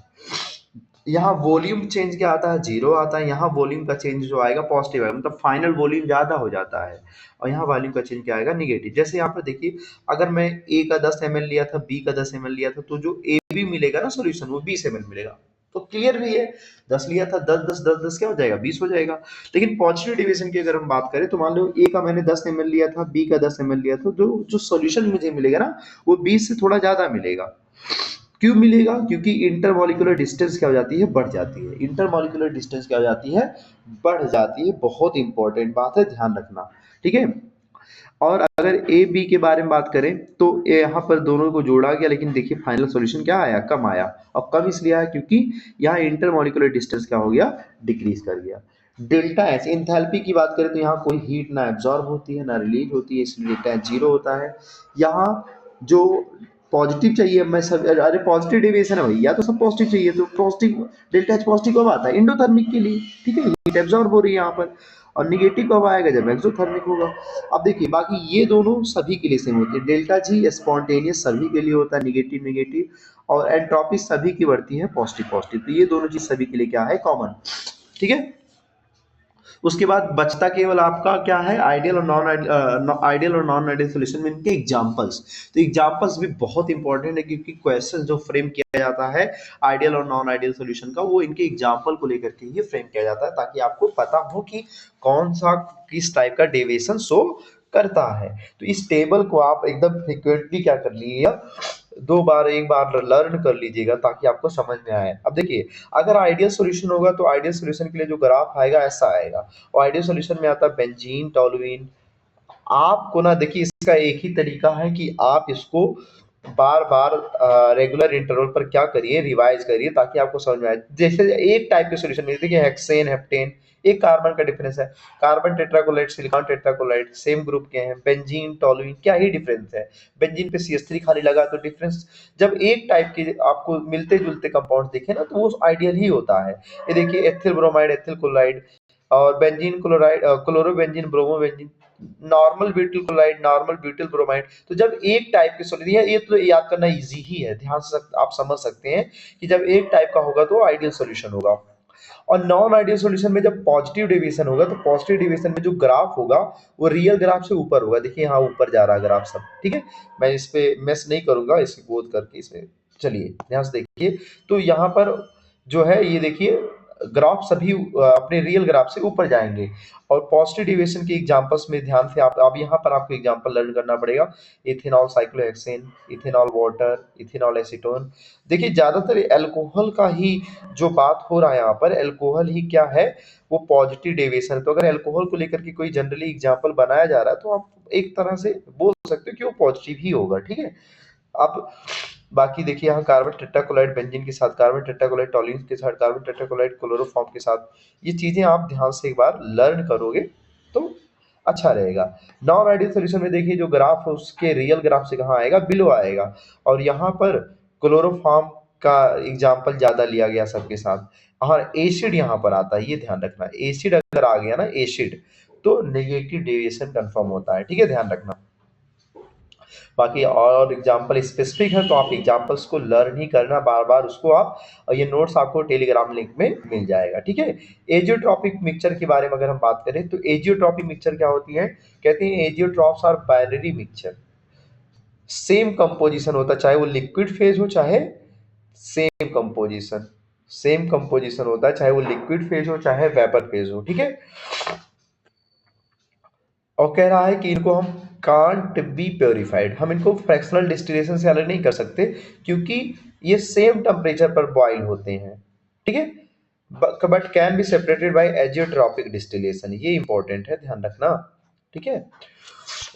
यहाँ वॉल्यूम चेंज क्या आता है, जीरो आता है। यहाँ वॉल्यूम का चेंज जो आएगा पॉजिटिव आएगा, मतलब फाइनल वॉल्यूम ज्यादा हो जाता है। और यहाँ वॉल्यूम का चेंज क्या आएगा, निगेटिव। जैसे यहाँ पर देखिए, अगर मैं ए का 10 ml लिया था, बी का 10 ml लिया था, तो जो ए बी मिलेगा ना सोल्यूशन, वो 20 ml मिलेगा। तो क्लियर भी है, 10 लिया था, 10 10 10 10 क्या हो जाएगा, 20 हो जाएगा। लेकिन पॉजिटिव डिवीजन की अगर हम बात करें तो मान लो ए का मैंने 10 ml लिया था, बी का 10 ml लिया था, जो जो सोल्यूशन मुझे मिलेगा ना, वो 20 से थोड़ा ज्यादा मिलेगा। क्यों मिलेगा, क्योंकि इंटरमॉलिक्यूलर डिस्टेंस क्या हो जाती है, बढ़ जाती है। इंटरमॉलिक्यूलर डिस्टेंस क्या हो जाती है, बढ़ जाती है। बहुत इंपॉर्टेंट बात है, ध्यान रखना। ठीक है, और अगर ए बी के बारे में बात करें तो यहाँ पर दोनों को जोड़ा गया, लेकिन देखिए फाइनल सॉल्यूशन क्या आया, कम आया। और कम इसलिए आया क्योंकि यहाँ इंटरमॉलिक्यूलर डिस्टेंस क्या हो गया, डिक्रीज कर गया। डेल्टा एच इंथैल्पी की बात करें तो यहाँ कोई हीट ना एब्जॉर्ब होती है ना रिलीज होती है, इसलिए डेल्टा एच जीरो होता है। यहाँ जो पॉजिटिव चाहिए, मैं सब, अरे पॉजिटिव डेविएशन है भैया, तो सब पॉजिटिव चाहिए, तो पॉजिटिव डेल्टा एच पॉजिटिव कब आता है, इंडोथर्मिक के लिए। ठीक है, हीट एब्जॉर्ब हो रही है यहाँ पर। और निगेटिव कब आएगा, जब एक्सोथर्मिक होगा। अब देखिए, बाकी ये दोनों सभी के लिए सेम होती है। डेल्टा जी स्पॉन्टेनियस सभी के लिए होता है, निगेटिव नेगेटिव, और एंट्रोपी सभी की बढ़ती है, पॉजिटिव पॉजिटिव। तो ये दोनों चीज सभी के लिए क्या है, कॉमन। ठीक है, उसके बाद बचता केवल आपका क्या है, आइडियल और नॉन आइडियल सोल्यूशन में इनके एग्जांपल्स। तो एग्जांपल्स भी बहुत इंपॉर्टेंट है, क्योंकि क्वेश्चन जो फ्रेम किया जाता है आइडियल और नॉन आइडियल सोल्यूशन का, वो इनके एग्जांपल को लेकर के ही फ्रेम किया जाता है, ताकि आपको पता हो कि कौन सा किस टाइप का डेविएशन शो करता है। तो इस टेबल को आप एकदम फ्रिक्वेंटली क्या कर लीजिएगा, दो बार एक बार लर्न कर लीजिएगा, ताकि आपको समझ में आए। अब देखिए, अगर आइडियल सॉल्यूशन होगा तो आइडियल सॉल्यूशन के लिए जो ग्राफ आएगा ऐसा आएगा, और आइडियल सॉल्यूशन में आता है बेंजीन, टोलुइन। आपको ना देखिए, इसका एक ही तरीका है कि आप इसको बार बार रेगुलर इंटरवल पर क्या करिए, रिवाइज करिए, ताकि आपको समझ में आए। जैसे एक टाइप के सॉल्यूशन में देखिए, हेक्सेन, हेप्टेन, एक कार्बन का डिफरेंस है। Carbon tetrachloride, silicon tetrachloride same group के हैं। बेंजीन, टोलुइन, क्या ही डिफरेंस है। बेंजीन पे CH3 खाली लगा तो डिफरेंस। जब एक टाइप के आपको मिलते जुलते कंपाउंड दिखे ना, तो वो आइडियल ही होता है। ये देखिए, एथिल ब्रोमाइड, एथिल क्लोराइड, और benzene chloride, chlorobenzene, bromobenzene, normal butyl chloride, normal butyl bromide. तो जब एक टाइप के सॉल्यूशन, ये तो याद करना इजी ही है, ध्यान से आप समझ सकते हैं कि जब एक टाइप का होगा तो आइडियल सॉल्यूशन होगा। और नॉन आइडियल सॉल्यूशन में जब पॉजिटिव डेविएशन होगा, तो पॉजिटिव डेविएशन में जो ग्राफ होगा वो रियल ग्राफ से ऊपर होगा। देखिए, यहाँ ऊपर जा रहा है ग्राफ सब। ठीक है, मैं इस पे मेस नहीं करूंगा, इसको गोद करके इसमें चलिए ध्यान से देखिए। तो यहाँ पर जो है, ये देखिए, ग्राफ सभी अपने रियल ग्राफ से ऊपर जाएंगे। और पॉजिटिव डेविएशन के एग्जांपल्स में ध्यान से आप यहाँ पर आपको एग्जांपल लर्न करना पड़ेगा। Ethanol cyclohexane, ethanol water, ethanol acetone. देखिए ज्यादातर एल्कोहल का ही जो बात हो रहा है यहाँ पर, एल्कोहल ही क्या है, वो पॉजिटिव डेविएशन है। तो अगर एल्कोहल को लेकर के कोई जनरली एग्जांपल बनाया जा रहा है तो आप एक तरह से बोल सकते हो कि वो पॉजिटिव ही होगा, ठीक है। अब बाकी देखिए यहाँ कार्बन टेट्राक्लोराइड बेंजीन के साथ, कार्बन टेट्राक्लोराइड टॉल्यून के साथ, कार्बन टेट्राक्लोराइड क्लोरोफॉर्म के साथ, ये चीजें आप ध्यान से एक बार लर्न करोगे तो अच्छा रहेगा। नॉन आइडियल सोल्यूशन में देखिए जो ग्राफ है उसके रियल ग्राफ से कहाँ आएगा, बिलो आएगा। और यहाँ पर क्लोरोफॉर्म का एग्जाम्पल ज्यादा लिया गया सबके साथ। और एसिड यहाँ पर आता है, ये ध्यान रखना, एसिड अगर आ गया ना, एसिड, तो नेगेटिव डेविएशन कंफर्म होता है, ठीक है, ध्यान रखना। बाकी और एग्जाम्पल स्पेसिफिक है तो आप एग्जाम्पल्स को लर्न ही करना बार बार उसको आप, और ये नोट्स आपको टेलीग्राम लिंक में मिल जाएगा, ठीक है। एजियोट्रॉपिक मिक्सचर के बारे में अगर हम बात करें तो एजियोट्रॉपिक मिक्सचर क्या होती है, कहते हैं azeotropes are binary mixture, same composition होता है, चाहे वो लिक्विड फेज हो चाहे सेम कंपोजिशन, सेम कंपोजिशन होता है, चाहे वो लिक्विड फेज हो चाहे वेपर फेज हो, ठीक है। और कह रहा है कि इनको हम कांट बी प्योरीफाइड, हम इनको फ्रैक्शनल डिस्टिलेशन से अलग नहीं कर सकते क्योंकि ये सेम टेम्परेचर पर बॉयल होते हैं, ठीक है। But can be separated by azeotropic distillation, ये इंपॉर्टेंट है, ध्यान रखना, ठीक है।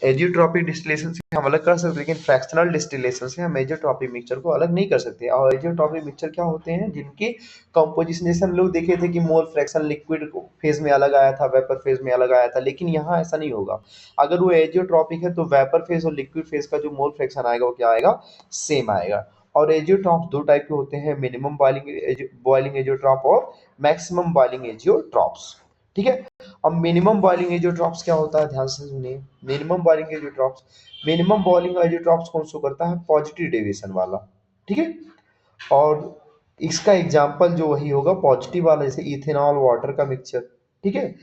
एजियोट्रॉपिक डिस्टिलेशन से हम अलग कर सकते हैं लेकिन फ्रैक्शनल डिस्टिलेशन से हम एजियोट्रॉपिक मिक्सचर को अलग नहीं कर सकते। और एजियोट्रॉपिक मिक्सचर क्या होते हैं, जिनकी कंपोजिशन, जैसे हम लोग देखे थे कि मोल फ्रैक्शन लिक्विड फेज में अलग आया था, वेपर फेज में अलग आया था, लेकिन यहाँ ऐसा नहीं होगा। अगर वो एजियोट्रॉपिक है तो वेपर फेज और लिक्विड फेज का जो मोल फ्रैक्शन आएगा वो क्या आएगा, सेम आएगा। और एजियोट्रॉप्स दो टाइप के होते हैं, मिनिमम बॉइलिंग एजियोट्रॉप और मैक्सिमम बॉइलिंग एजियोट्रॉप्स, ठीक है। अब मिनिमम बॉइलिंग एजियोट्रॉप्स क्या होता है, ध्यान से सुनिए। Minimum boiling azeotropes, minimum boiling azeotropes कौन शो करता है, पॉजिटिव डेविएशन वाला, ठीक है। और इसका एग्जांपल जो वही होगा पॉजिटिव वाला, जैसे इथेनॉल वाटर का मिक्सचर, ठीक है।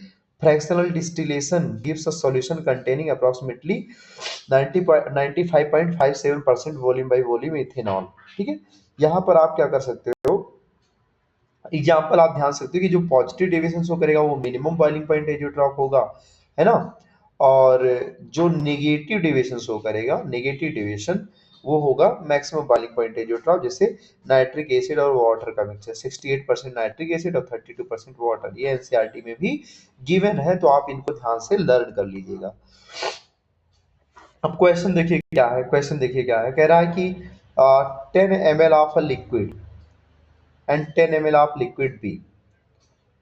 Fractional distillation gives a solution containing approximately 95.57% volume by volume ethanol, ठीक है। यहाँ पर आप क्या कर सकते हो, एग्जाम्पल आप ध्यान सकते हो कि जो पॉजिटिव डेविएशन शो करेगा वो मिनिमम बॉइलिंग पॉइंट एजियोट्रॉप होगा, है ना। और जो नेगेटिव डेविएशन शो करेगा, नेगेटिव डेविएशन, वो होगा मैक्सिमम बॉइलिंग पॉइंट एजियोट्रॉप। जैसे नाइट्रिक एसिड और वाटर का मिक्सचर, 68% नाइट्रिक एसिड और 32% वाटर, ये एनसीईआरटी में भी गिवन है, तो आप इनको ध्यान से लर्न कर लीजिएगा। अब क्वेश्चन देखिए क्या है, क्वेश्चन देखिए क्या है, कह रहा है कि 10 ml of A liquid and 10 ml of liquid B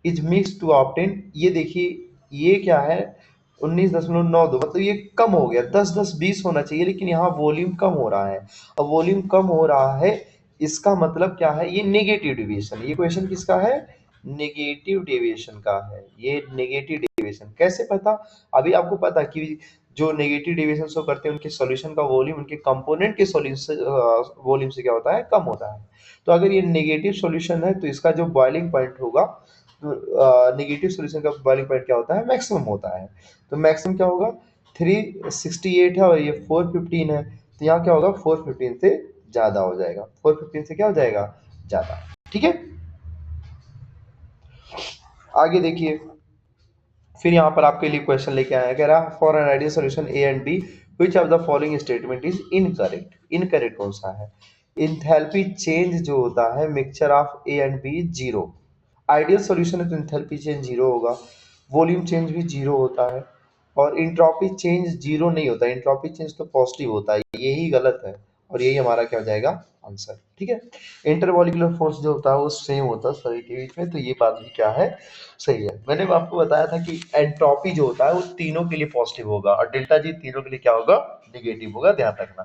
is mix to obtain, ये देखिए ये क्या है, 19.92, मतलब ये कम हो गया, 10-10-20 होना चाहिए लेकिन यहाँ वॉल्यूम कम हो रहा है। अब वॉल्यूम कम हो रहा है, इसका मतलब क्या है, ये नेगेटिव डेविएशन, ये क्वेश्चन किसका है, नेगेटिव डेविएशन का है। ये नेगेटिव डेविएशन कैसे पता, अभी आपको पता कि जो नेगेटिव डेविएशन शो करते हैं उनके सॉल्यूशन का वॉल्यूम उनके कंपोनेंट के सॉल्यूशन वॉल्यूम से क्या होता है, कम होता है। तो अगर ये नेगेटिव सॉल्यूशन है तो इसका जो बॉइलिंग पॉइंट होगा, नेगेटिव सोल्यूशन का बॉइलिंग पॉइंट क्या होता है, मैक्सिमम होता है। तो मैक्सिमम क्या होगा, 368 है और ये 415 है, तो यहाँ क्या होगा, 415 से ज्यादा हो जाएगा, 415 से क्या हो जाएगा, ज्यादा, ठीक है। आगे देखिए, फिर यहाँ पर आपके लिए क्वेश्चन लेके आया, कह रहा for an ideal solution A and B which of the following statement is incorrect, incorrect कौन सा है, इंथैल्पी चेंज जो होता है mixture of A and B zero, ideal solution है तो इंथैल्पी चेंज जीरो होगा, वॉल्यूम चेंज भी जीरो होता है, और इंट्रोपी चेंज जीरो नहीं होता, इंट्रोपी चेंज तो पॉजिटिव होता है, यही गलत है, और यही हमारा क्या हो जाएगा, आंसर, ठीक है। इंटरमॉलिक्यूलर फोर्स जो होता है वो सेम होता है सभी के बीच में, तो ये बात भी क्या है, सही है। मैंने आपको बताया था कि एंट्रोपी जो होता है वो तीनों के लिए पॉजिटिव होगा और डेल्टा जी तीनों के लिए क्या होगा, निगेटिव होगा, ध्यान रखना।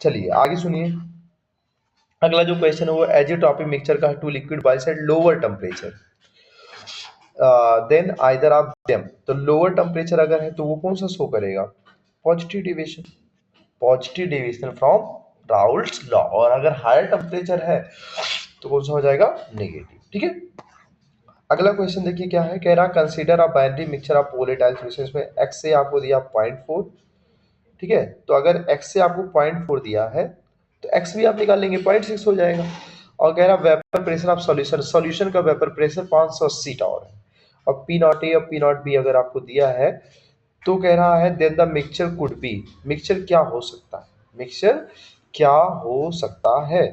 चलिए आगे सुनिए, अगला जो क्वेश्चन है वो एजियोट्रॉपिक मिक्सचर का two liquid boils at lower temperature than either of them, तो लोअर टेम्परेचर अगर है तो वो कौन सा शो करेगा, positive deviation, positive deviation from Raoult's law, और अगर हायर टेम्परेचर है तो कौन सा हो जाएगा, नेगेटिव, ठीक है। अगला क्वेश्चन देखिए क्या है, कह रहा consider a binary mixture of volatile solution, इसमें x से आपको दिया 0.4, ठीक है। तो अगर x से आपको 0.4 दिया है तो x भी आप निकाल लेंगे, 0.6 हो जाएगा। और कह रहा वेपर प्रेशर ऑफ सॉल्यूशन का वेपर प्रेशर 580 टावर है। और पी नॉट ए और पी नॉट बी अगर आपको दिया है तो कह रहा है then the mixture could be, mixture क्या हो सकता है, मिक्सचर क्या हो सकता है।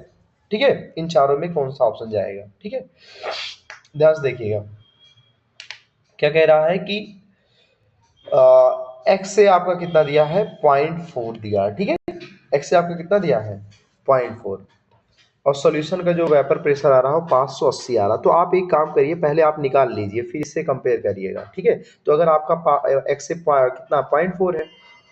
ठीक है, इन चारों में कौन सा ऑप्शन जाएगा। ठीक है, ध्यान से देखिएगा क्या कह रहा है कि एक्स से आपका कितना दिया है 0.4 दिया है। ठीक है, एक्स से आपका कितना दिया है 0.4 और सॉल्यूशन का जो वेपर प्रेशर आ रहा हो 580 आ रहा। तो आप एक काम करिए, पहले आप निकाल लीजिए फिर इससे कंपेयर करिएगा। ठीक है, तो अगर आपका एक्स से कितना 0.4 है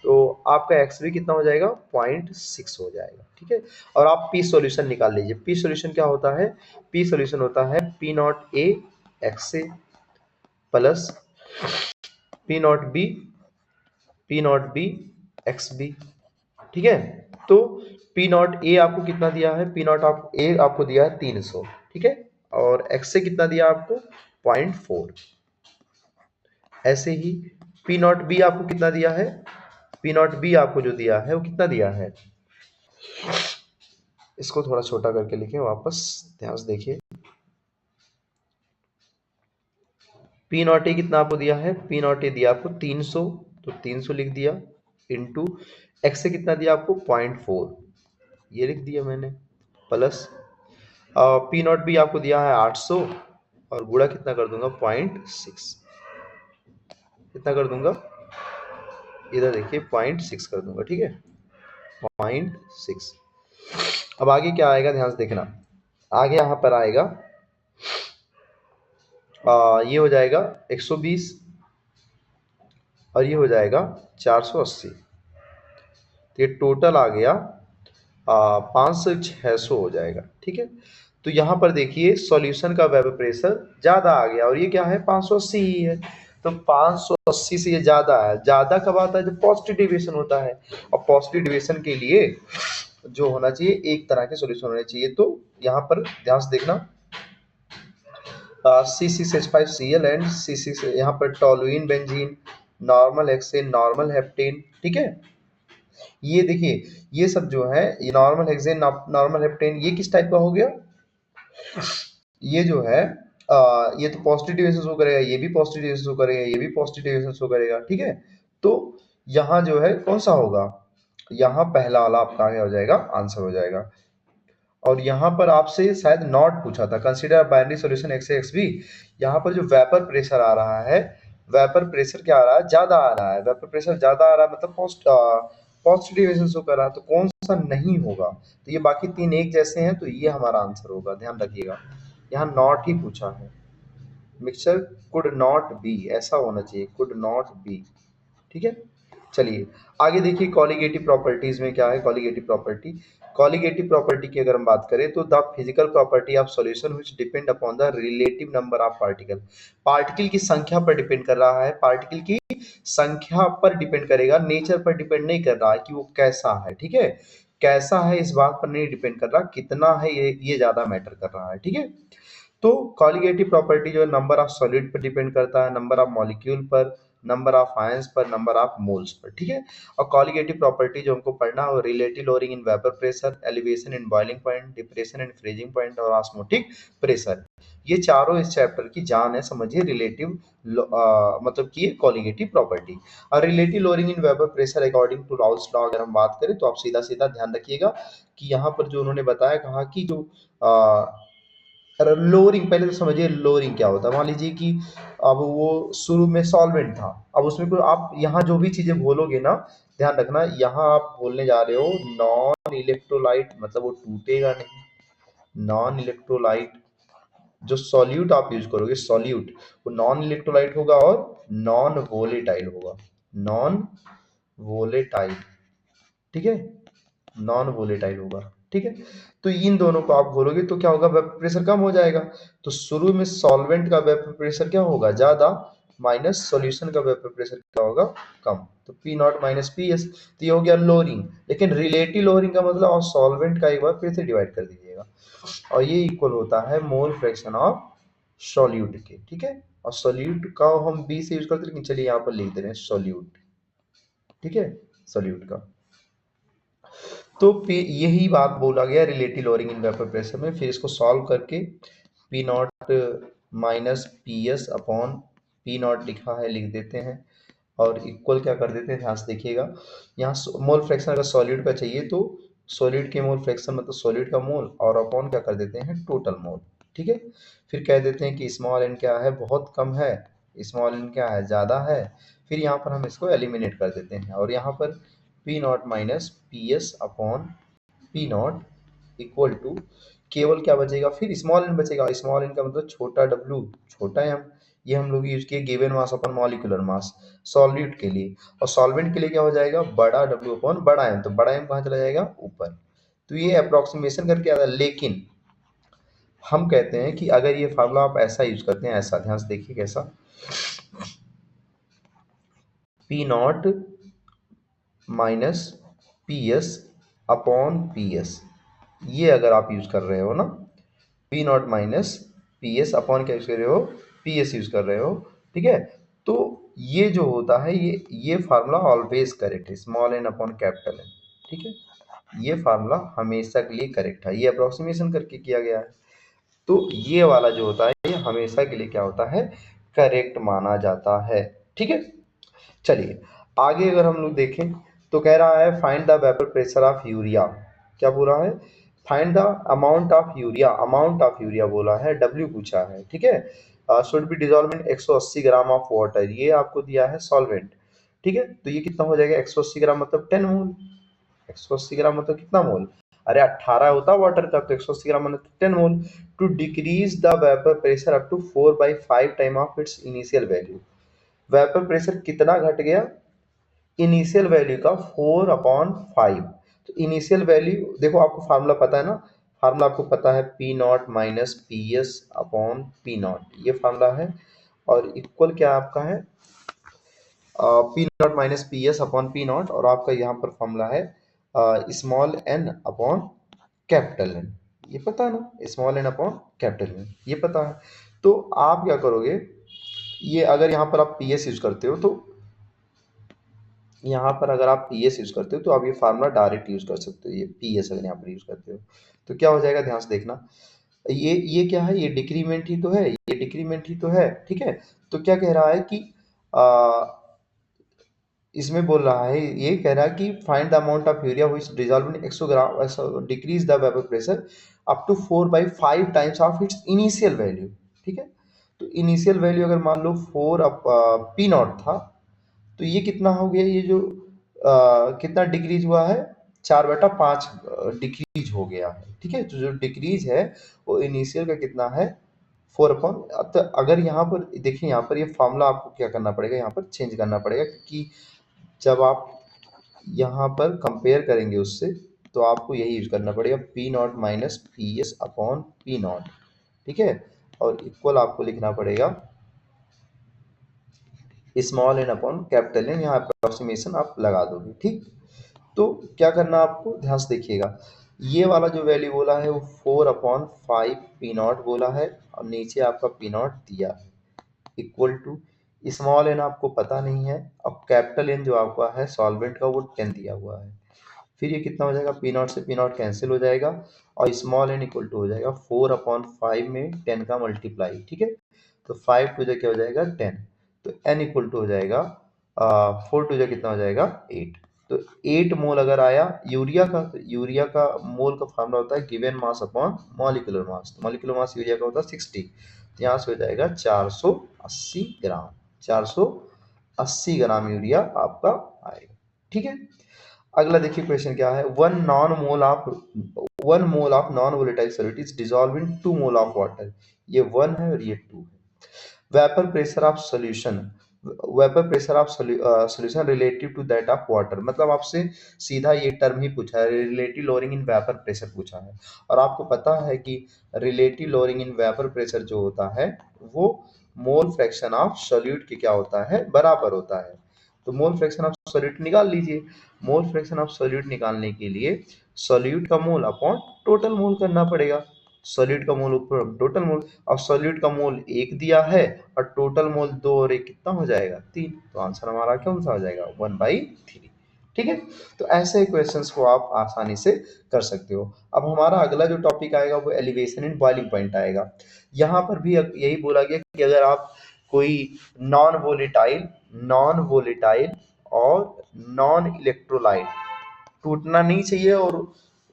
तो आपका एक्स भी कितना हो जाएगा 0.6 हो जाएगा। ठीक है, और आप पी सॉल्यूशन निकाल लीजिए। पी सॉल्यूशन क्या होता है, पी सॉल्यूशन होता है पी नॉट ए एक्स से plus P not B, P not B x B. ठीक है, तो पी नॉट ए आपको कितना दिया है, पी नॉट आप ए आपको दिया है 300। ठीक है, और एक्स से कितना दिया आपको 0.4। ऐसे ही पी नॉट बी आपको कितना दिया है, पी नॉट बी आपको जो दिया है वो कितना दिया है, इसको थोड़ा छोटा करके लिखें वापस, ध्यान से देखिए। पी नॉट ए कितना आपको दिया है, पी नॉट ए दिया आपको 300, तो 300 लिख दिया इंटू एक्स से कितना दिया आपको 0.4, ये लिख दिया मैंने, प्लस पी नॉट बी आपको दिया है 800 और गुणा कितना कर दूंगा 0.6, कितना कर दूंगा इधर देखिए 0.6 कर दूंगा। ठीक है, 0.6। अब आगे क्या आएगा ध्यान से देखना, आगे यहाँ पर आएगा ये हो जाएगा 120 और ये हो जाएगा 480, तो ये टोटल आ गया 500-600 हो जाएगा। ठीक है, तो यहाँ पर देखिए सॉल्यूशन का वेपर प्रेशर ज्यादा आ गया और ये क्या है 580 ही है। तो 580 से ये ज्यादा है, ज्यादा कब आता है जब पॉजिटिव डेविएशन होता है, और पॉजिटिव डेविएशन के लिए जो होना चाहिए एक तरह के सॉल्यूशन होने चाहिए। तो यहाँ पर ध्यान से देखना C6H5Cl एंड C6 यहाँ पर toluene benzene, normal hexane, normal heptane. ठीक है, ये देखिए ये सब जो है ये नॉर्मल हेक्सेन नॉर्मल हेप्टेन ये किस टाइप का हो गया, ये जो है ये तो पॉजिटिव डेविएशन शो करेगा, ये भी पॉजिटिव डेविएशन शो करेगा, ये भी पॉजिटिव डेविएशन शो करेगा। ठीक है, तो यहाँ जो है कौन सा होगा, यहाँ पहला वाला आपका क्या हो जाएगा आंसर हो जाएगा। और यहाँ पर आपसे शायद नॉट पूछा था, consider binary solution x x B. यहाँ पर जो वेपर प्रेशर आ रहा है, वेपर प्रेशर क्या आ रहा है ज्यादा आ रहा है, वेपर प्रेशर ज्यादा आ रहा है मतलब पॉजिटिव डेविएशन शो कर रहा है, तो कौन सा नहीं होगा, तो ये बाकी तीन एक जैसे हैं, तो ये हमारा आंसर होगा। ध्यान रखिएगा यहाँ नॉट ही पूछा है, मिक्सचर कुड नॉट बी ऐसा होना चाहिए, कुड नॉट बी। ठीक है, चलिए आगे देखिए कॉलिगेटिव प्रॉपर्टीज में क्या है। कॉलिगेटिव प्रॉपर्टी, कॉलिगेटिव प्रॉपर्टी की अगर हम बात करें तो the physical property of solution which depend upon the relative number of particle, particle की संख्या पर डिपेंड कर रहा है, पार्टिकल की संख्या पर डिपेंड करेगा, नेचर पर डिपेंड नहीं कर रहा है कि वो कैसा है। ठीक है, कैसा है इस बात पर नहीं डिपेंड कर रहा, कितना है ये ज्यादा मैटर कर रहा है। ठीक है, तो कॉलिगेटिव प्रॉपर्टी जो है नंबर ऑफ सॉलिड पर डिपेंड करता है, नंबर ऑफ मॉलिक्यूल पर, नंबर ऑफ आयंस पर, नंबर ऑफ मोल्स पर। ठीक है, और कॉलिगेटिव प्रॉपर्टी जो हमको पढ़ना है relative lowering in vapour pressure, elevation in boiling point, depression in freezing point और ऑस्मोटिक प्रेशर, ये चारों इस चैप्टर की जान है, समझिए रिलेटिव मतलब कि कॉलिगेटिव प्रॉपर्टी। और relative lowering in vapour pressure according to Raoult's law अगर हम बात करें तो आप सीधा सीधा ध्यान रखिएगा कि यहाँ पर जो उन्होंने बताया कहा कि जो लोअरिंग, पहले तो समझिए लोअरिंग क्या होता है। मान लीजिए कि अब वो शुरू में सॉल्वेंट था, अब उसमें कोई आप यहाँ जो भी चीजें बोलोगे ना, ध्यान रखना यहाँ आप बोलने जा रहे हो नॉन इलेक्ट्रोलाइट, मतलब वो टूटेगा नहीं, नॉन इलेक्ट्रोलाइट जो सॉल्यूट आप यूज करोगे सॉल्यूट वो नॉन इलेक्ट्रोलाइट होगा और नॉन वोलेटाइल होगा, नॉन वोलेटाइल। ठीक है, नॉन वोलेटाइल होगा। ठीक है, तो इन दोनों को आप घोलोगे तो क्या होगा वेपर प्रेशर कम हो जाएगा। तो शुरू में सॉल्वेंट का वेपर प्रेशर क्या होगा ज्यादा, माइनस सॉल्यूशन का वेपर प्रेशर क्या होगा कम, तो P not minus P S, तो ये हो गया लोअरिंग। लेकिन रिलेटिव लोअरिंग का मतलब और सॉल्वेंट का एक बार फिर से डिवाइड कर दीजिएगा और ये इक्वल होता है मोल फ्रैक्शन ऑफ सॉल्यूट के। ठीक है, और सॉल्यूट का हम बी से यूज करते हैं, लेकिन चलिए यहाँ पर लिख दे रहे हैं सॉल्यूट। ठीक है, सॉल्यूट का तो यही बात बोला गया relative lowering in vapour pressure में। फिर इसको सॉल्व करके P not minus P S upon P not लिखा है, लिख देते हैं और इक्वल क्या कर देते हैं, ध्यान से देखिएगा। यहाँ मोल फ्रैक्शन अगर सॉलिड का चाहिए तो सॉलिड के मोल फ्रैक्शन मतलब सॉलिड का मोल और अपॉन क्या कर देते हैं, टोटल मोल। ठीक है, फिर कह देते हैं कि स्मॉल एन क्या है, बहुत कम है, स्मॉल एन क्या है, ज़्यादा है। फिर यहाँ पर हम इसको एलिमिनेट कर देते हैं और यहाँ पर P not minus P S upon P not equal to केवल क्या बचेगा, फिर स्मॉल एन बचेगा। स्मॉल एन का मतलब छोटा डब्ल्यू, छोटा एम। ये हम लोग यूज किए given mass upon molecular mass solid के लिए, और सॉल्वेंट के लिए क्या हो जाएगा, बड़ा डब्ल्यू अपॉन बड़ा एम। तो बड़ा एम कहाँ चला जाएगा, ऊपर। तो ये अप्रोक्सीमेशन करके आता है, लेकिन हम कहते हैं कि अगर ये फार्मूला आप ऐसा यूज करते हैं, ऐसा ध्यान से देखिए कैसा, P not minus P S upon P S, ये अगर आप यूज कर रहे हो ना, P not minus P S upon क्या यूज कर रहे हो, पी एस यूज कर रहे हो, ठीक है। तो ये जो होता है, ये फार्मूला ऑलवेज करेक्ट है, small n upon capital N. ठीक है, ये फार्मूला हमेशा के लिए करेक्ट है, ये अप्रोक्सीमेशन करके किया गया है। तो ये वाला जो होता है ये हमेशा के लिए क्या होता है, करेक्ट माना जाता है। ठीक है, चलिए आगे अगर हम लोग देखें तो कह रहा है find the vapour pressure of urea. क्या बोल रहा है, find the amount of urea, amount of urea बोला है, डब्ल्यू पूछा है। ठीक है, should be dissolve in 180 gram of water, ये आपको दिया है सॉल्वेंट। ठीक है, तो ये कितना हो जाएगा, 180 ग्राम मतलब 10 मोल। 180 ग्राम मतलब कितना मोल, अरे 18 होता वाटर का, तो 180 ग्राम मतलब 10 mole. To decrease the vapour pressure up to 4/5 time of its initial value, vapour pressure कितना घट गया, इनिशियल वैल्यू का 4/5। तो इनिशियल वैल्यू देखो, आपको फार्मूला पता है ना, फार्मूला आपको पता है P not minus P S upon P not, ये फार्मूला है। और इक्वल क्या आपका है, P not minus P S upon P not, और आपका यहाँ पर फॉर्मूला है small n upon capital N, ये पता है ना, small n upon capital N, ये पता है। तो आप क्या करोगे, ये अगर यहाँ पर आप पी एस यूज करते हो, तो यहाँ पर अगर आप पी एस यूज करते हो तो आप ये फार्मूला डायरेक्ट यूज कर सकते हो, ये पी एस अगर यहाँ पर यूज करते हो तो क्या हो जाएगा, ध्यान से देखना। ये क्या है, ये डिक्रीमेंट ही तो है, ये डिक्रीमेंट ही तो है। ठीक है, तो क्या कह रहा है कि इसमें बोल रहा है, ये कह रहा है कि find the amount of urea which dissolve in 100 gram, decrease the vapour pressure up to 4/5 times of its initial value. ठीक है, तो इनिशियल वैल्यू अगर मान लो 4 पी नॉट था, तो ये कितना हो गया, ये जो कितना डिक्रीज हुआ है, 4/5 डिक्रीज हो गया है। ठीक है, तो जो डिक्रीज है वो इनिशियल का कितना है, 4/। अब तो अगर यहाँ पर देखिए, यहाँ पर ये फॉर्मूला आपको क्या करना पड़ेगा, यहाँ पर चेंज करना पड़ेगा, क्योंकि जब आप यहाँ पर कंपेयर करेंगे उससे, तो आपको यही यूज करना पड़ेगा, P not minus P S upon P not. ठीक है, और इक्वल आपको लिखना पड़ेगा small n upon capital N, यहाँ अप्रोक्सीमेशन आप लगा दोगे। ठीक, तो क्या करना आपको, ध्यान से देखिएगा, ये वाला जो वैल्यू बोला है वो 4/5 पी नॉट बोला है, और नीचे आपका पी नॉट दिया है, इक्वल टू स्मॉल एन आपको पता नहीं है, और कैपिटल एन जो आपका है सॉल्वेंट का वो 10 दिया हुआ है। फिर ये कितना हो जाएगा, पी नॉट से पी नॉट कैंसिल हो जाएगा, और स्मॉल एन इक्वल टू हो जाएगा 4/5 में 10 का मल्टीप्लाई। ठीक है, तो 5 टू जो क्या हो जाएगा 10, तो एन इक्वल टू हो जाएगा 4 टू जो कितना हो जाएगा 8। तो 8 मोल अगर आया यूरिया का, तो यूरिया का मोल का फार्मूला होता है given mass upon molecular mass, तो मॉलिक्यूलर मास यूरिया का होता है 60, तो यहाँ से हो जाएगा 480 ग्राम, 480 ग्राम यूरिया आपका आएगा। ठीक है, अगला देखिए क्वेश्चन क्या है, one mole of non volatile solute is dissolve in 2 mole of water, ये 1 है और ये 2 है। Vapour pressure of solution, vapour pressure of solution relative to that of water, मतलब आपसे सीधा ये टर्म ही पूछा है, relative lowering in vapour pressure पूछा है। और आपको पता है कि relative lowering in vapour pressure जो होता है वो मोल फ्रैक्शन ऑफ सॉल्यूट के क्या होता है, बराबर होता है। तो मोल फ्रैक्शन ऑफ सॉल्यूट निकाल लीजिए, मोल फ्रैक्शन ऑफ सॉल्यूट निकालने के लिए सॉल्यूट का मोल अपॉन टोटल मोल करना पड़ेगा, सॉल्यूट का मोल ऊपर टोटल मोल, और सॉल्यूट का मोल 1 दिया है और टोटल मोल 2 और 1 कितना हो जाएगा 3, तो आंसर हमारा कौन सा हो जाएगा 1/3। ठीक है। तो ऐसे क्वेश्चंस को आप आसानी से कर सकते हो। अब हमारा अगला जो टॉपिक आएगा वो एलिवेशन एंड बॉइलिंग पॉइंट आएगा। यहाँ पर भी यही बोला गया कि अगर आप कोई नॉन वोलेटाइल और नॉन इलेक्ट्रोलाइट, टूटना नहीं चाहिए और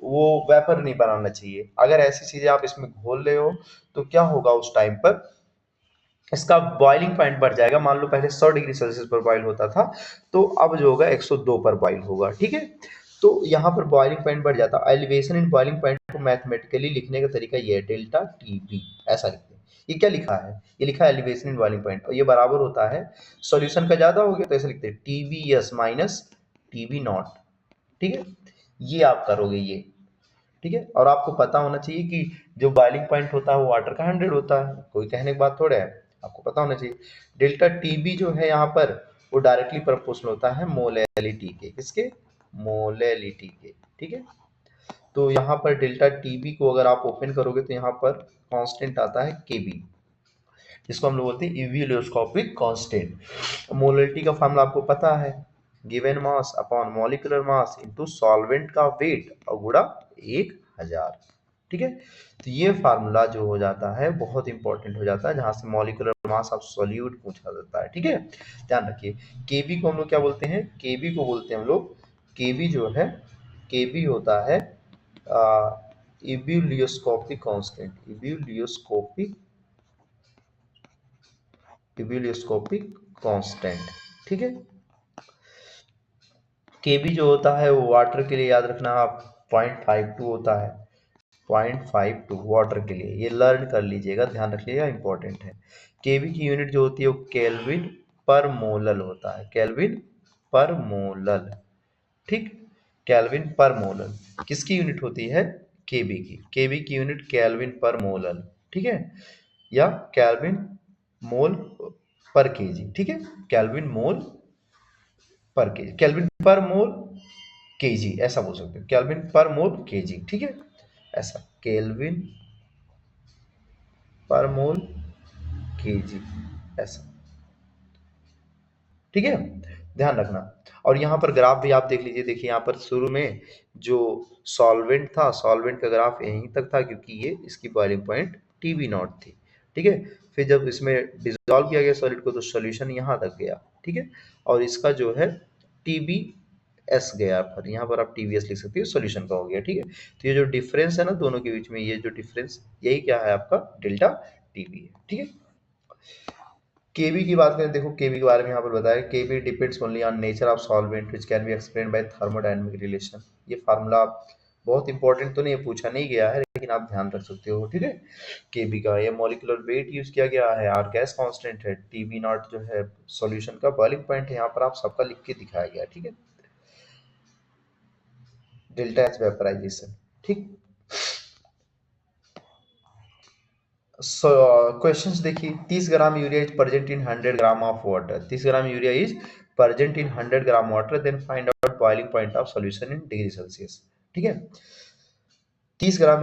वो वेपर नहीं बनाना चाहिए, अगर ऐसी चीजें आप इसमें घोल रहे हो तो क्या होगा उस टाइम पर, इसका बॉइलिंग पॉइंट बढ़ जाएगा। मान लो पहले 100 डिग्री सेल्सियस पर बॉइल होता था, तो अब जो होगा 102 पर बॉइल होगा। ठीक है। तो यहाँ पर बॉइलिंग पॉइंट बढ़ जाता है। एलिवेशन इन बॉइलिंग पॉइंट को मैथमेटिकली लिखने का तरीका ये है, डेल्टा टी बी, ऐसा लिखते हैं। ये क्या लिखा है, ये लिखा है एलिवेशन इन बॉइलिंग पॉइंट, और ये बराबर होता है, सॉल्यूशन का ज्यादा हो गया तो ऐसे लिखते हैं TV S minus TV not. ठीक है, ये आप करोगे ये। ठीक है, और आपको पता होना चाहिए कि जो बॉइलिंग पॉइंट होता है वो वाटर का 100 होता है, कोई कहने की बात थोड़ा है, आपको पता होना चाहिए। डेल्टा टीबी जो है यहाँ पर वो डायरेक्टली प्रोपोर्शनल होता है मोलैलिटी के, किसके, मोलैलिटी के। ठीक है, तो यहाँ पर डेल्टा टीबी को अगर आप ओपन करोगे तो यहाँ पर कांस्टेंट आता है केबी, जिसको हम लोग बोलते हैं इवियोलोस्कोपिक कांस्टेंट। मोलैलिटी का फॉर्मूला आपको पता है, given mass upon molecular mass into solvent का वेट और गुणा 1000। ठीक है, तो ये फार्मूला जो हो जाता है बहुत इंपॉर्टेंट हो जाता है, जहां से मॉलिक्यूलर मास ऑफ सॉल्यूट पूछा जाता है। ठीक है, ध्यान रखिए। केबी को हम लोग क्या बोलते हैं, केबी को बोलते हैं हम लोग, केबी जो है, केबी होता है इब्यूलियोस्कोपिक कांस्टेंट, इब्यूलियोस्कोपिक कांस्टेंट। ठीक है, केबी जो होता है वो वाटर के लिए याद रखना आप 0.52 होता है, 0.52 वाटर के लिए, ये लर्न कर लीजिएगा, ध्यान रखिएगा, इंपॉर्टेंट है। केवी की यूनिट जो होती है वो केल्विन पर मोलल होता है, केल्विन पर मोलल। ठीक, केल्विन पर मोलल किसकी यूनिट होती है, केवी की, केवी की यूनिट केल्विन पर मोलल। ठीक है, या केल्विन मोल पर केजी। ठीक है, केल्विन मोल पर केजी, केल्विन पर मोल केजी, ऐसा बोल सकते हैं, केल्विन पर मोल केजी। ठीक है, ऐसा केल्विन पर मोल केजी, ऐसा। ठीक है, ध्यान रखना। और यहाँ पर ग्राफ भी आप देख लीजिए, देखिए यहाँ पर शुरू में जो सॉल्वेंट था, सॉल्वेंट का ग्राफ यहीं तक था, क्योंकि ये इसकी बॉइलिंग पॉइंट टीबी नॉट थी। ठीक है, फिर जब इसमें डिसॉल्व किया गया सॉलिड को तो सॉल्यूशन यहाँ तक गया। ठीक है, और इसका जो है टीबी एस गया, पर यहाँ पर आप टीवीएस लिख सकते हो, सॉल्यूशन का हो गया। ठीक है, तो ये जो डिफरेंस है ना दोनों के बीच में, ये जो डिफरेंस, यही क्या है, आपका डेल्टा टीबी है। ठीक है, केबी की बात करें, देखो केबी के बारे में यहाँ पर बताया, KB depends only on nature of solvent which can be explained by thermodynamic relation. ये फार्मूला बहुत इंपॉर्टेंट तो नहीं है, पूछा नहीं गया है, लेकिन आप ध्यान रख सकते हो। ठीक है, केबी का ये मॉलिक्यूलर वेट यूज किया गया है, आर गैस कांस्टेंट है, टीबी नॉट जो है सॉल्यूशन का बॉइलिंग पॉइंट है, यहाँ पर आप सबका लिख के दिखाया गया। ठीक है, डेल्टा एच वेपराइजेशन। ठीक, क्वेश्चंस देखिए, 30 gram urea is present in 100 gram of water, 30 gram urea is present in 100 gram water, then find out boiling point of solution in degree Celsius. ठीक है, 30 ग्राम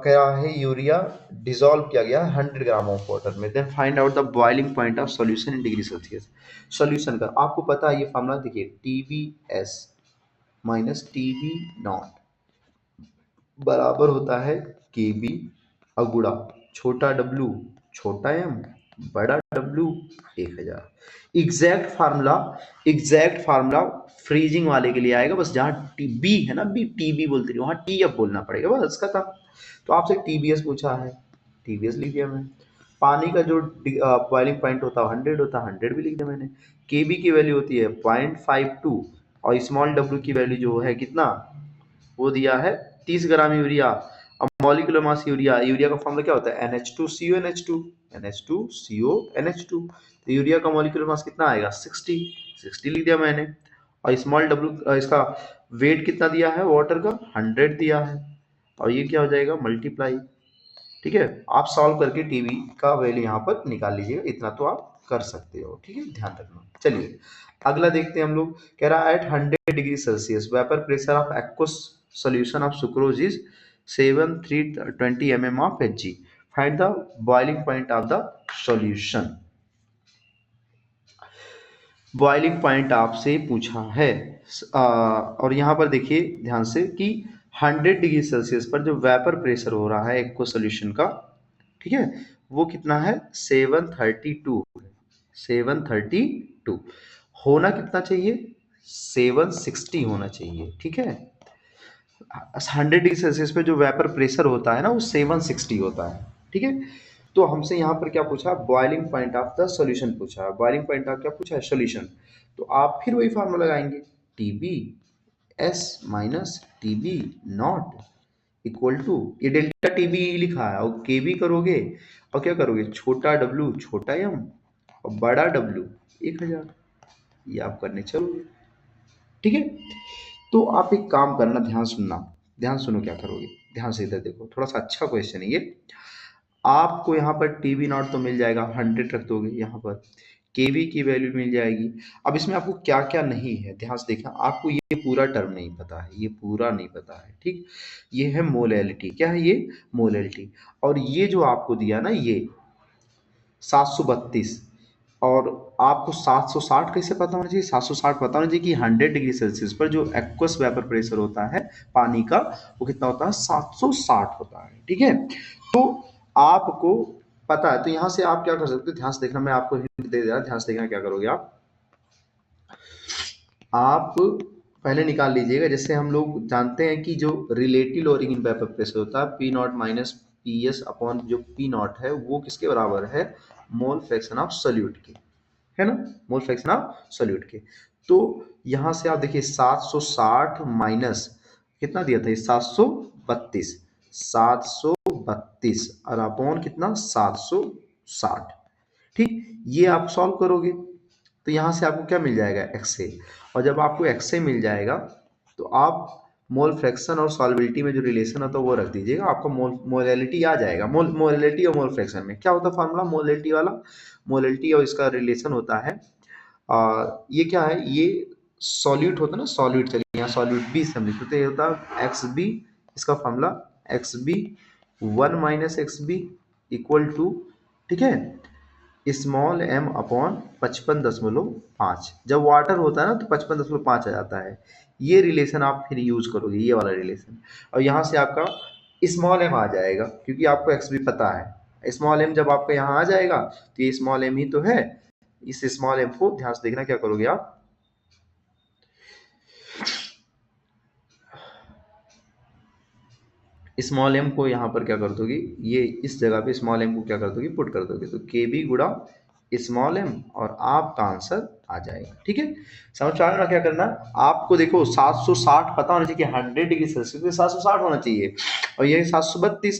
क्या है, यूरिया डिसॉल्व किया गया 100 ग्राम ऑफ वाटर में, then find out the boiling point of solution in degree Celsius. Solution का आपको पता है ये फॉर्मूला, देखिए TV S minus TV naught बराबर होता है के बी अगुड़ा छोटा डब्लू छोटा एम बड़ा डब्लू 1000। एग्जैक्ट फार्मूला फ्रीजिंग वाले के लिए आएगा, बस जहाँ टी बी है ना, बी टी बी बोलते रहे, वहाँ टी एफ बोलना पड़ेगा, बस इसका था। तो आपसे टीबीएस पूछा है, टीबीएस लिख दिया मैंने। पानी का जो बॉइलिंग पॉइंट होता है 100 होता है, 100 भी लिख दिया मैंने। केबी की वैल्यू होती है 0.52, और स्मॉल डब्ल्यू की वैल्यू जो है कितना, वो दिया है 30 ग्राम यूरिया। अब मॉलिक्यूलर मास यूरिया, यूरिया का फॉर्मूला क्या होता है, NH2CO NH2, NH2CO NH2, तो यूरिया का मॉलिक्यूलर मास कितना आएगा 60, 60 लिख दिया मैंने। और स्मॉल डब्ल्यू इसका वेट कितना दिया है वाटर का, 100 दिया है, और ये क्या हो जाएगा मल्टीप्लाई। ठीक है, आप सॉल्व करके टीवी का वैल्यू यहाँ पर निकाल लीजिएगा, इतना तो आप कर सकते हो। ठीक है, ध्यान रखना। चलिए अगला देखते हैं हम लोग, कह रहा है at 100 degree Celsius vapour pressure of aqueous solution of sucrose is 7320 mm of Hg, find the boiling point of the solution. Boiling point आपसे पूछा है। और यहाँ पर देखिए ध्यान से कि 100 डिग्री सेल्सियस पर जो वेपर प्रेशर हो रहा है एक्वा सोल्यूशन का, ठीक है, वो कितना है 732। 732 होना कितना चाहिए, 760 होना चाहिए, ठीक है। 100 डिग्री सेल्सियस पे जो वेपर प्रेशर होता है ना वो 760 होता है, ठीक है। तो हमसे यहाँ पर क्या पूछा, boiling point of the solution पूछा है। बॉइलिंग पॉइंट ऑफ क्या पूछा है, सॉल्यूशन। तो आप फिर वही फार्मूला लगाएंगे, T B S minus T B naught equal to, ये डेल्टा टी बी लिखा है, और के बी करोगे और क्या करोगे, छोटा डब्ल्यू छोटा एम और बड़ा डब्ल्यू 1000, ये आप करने चलोगे, ठीक है। तो आप एक काम करना, ध्यान सुनना, ध्यान सुनो क्या करोगे, ध्यान से इधर देखो, थोड़ा सा अच्छा क्वेश्चन है ये। आपको यहाँ पर टी बी नॉट तो मिल जाएगा, 100 रख दोगे, यहाँ पर के वी की वैल्यू मिल जाएगी। अब इसमें आपको क्या क्या नहीं है, ध्यान से देखना, आपको ये पूरा टर्म नहीं पता है, ये पूरा नहीं पता है, ठीक। ये है मोलैलिटी, क्या है ये, मोलैलिटी। और ये जो आपको दिया ना ये 732, और आपको 760 कैसे पता होना चाहिए, 760 पता होना चाहिए कि 100 डिग्री सेल्सियस पर जो एक्वस वेपर प्रेशर होता है पानी का वो कितना होता है, 760 होता है, ठीक है। तो आपको पता है, तो यहां से आप क्या कर सकते हो, ध्यान से देखना, मैं आपको हिंट दे रहा, ध्यान से देखना क्या करोगे आप पहले निकाल लीजिएगा। जैसे हम लोग जानते हैं कि जो relative lowering in vapour pressure होता है P not minus P S upon जो पी नॉट है वो किसके बराबर है, मोल फ्रैक्शन ऑफ सोल्यूट के, है ना, मोल फ्रैक्शन ऑफ सोल्यूट के। तो यहां से आप देखिए 760 माइनस कितना दिया था, 732, 732 और अपॉन कितना 760, ठीक। ये आप सॉल्व करोगे तो यहां से आपको क्या मिल जाएगा, एक्से। और जब आपको एक्से मिल जाएगा तो आप मोल फ्रैक्शन और सॉल्बिलिटी में जो रिलेशन होता है वो रख दीजिएगा, आपका मोलैलिटी आ जाएगा। मोलैलिटी और मोल फ्रैक्शन में क्या होता है फार्मूला, मोलैलिटी वाला, मोलैलिटी और इसका रिलेशन होता है, ये क्या है, ये सॉल्यूट होता है ना, सॉल्यूट, चलिए यहाँ सॉल्यूट बी से हम लिखते हैं, ये होता है एक्स बी, इसका formula X B 1 minus x B equal to, ठीक है, स्मॉल एम अपॉन 55.5। जब वाटर होता है ना तो 55.5 आ जाता है। ये रिलेशन आप फिर यूज करोगे, ये वाला रिलेशन, और यहाँ से आपका स्मॉल एम आ जाएगा क्योंकि आपको एक्स भी पता है। स्मॉल एम जब आपका यहाँ आ जाएगा तो ये स्मॉल एम ही तो है, इस स्मॉल एम को ध्यान से देखना क्या करोगे आप, स्मॉल एम को यहाँ पर क्या कर दोगे, ये इस जगह पे स्मॉल एम को क्या कर दोगे, पुट कर दोगे, तो के बी गुड़ा स्मॉल एम और आपका आंसर आ जाएगा, ठीक है। समझ आ रहा क्या करना, आपको देखो 760 पता होना चाहिए कि 100 डिग्री सेल्सियस पे 760 होना चाहिए, और ये 732।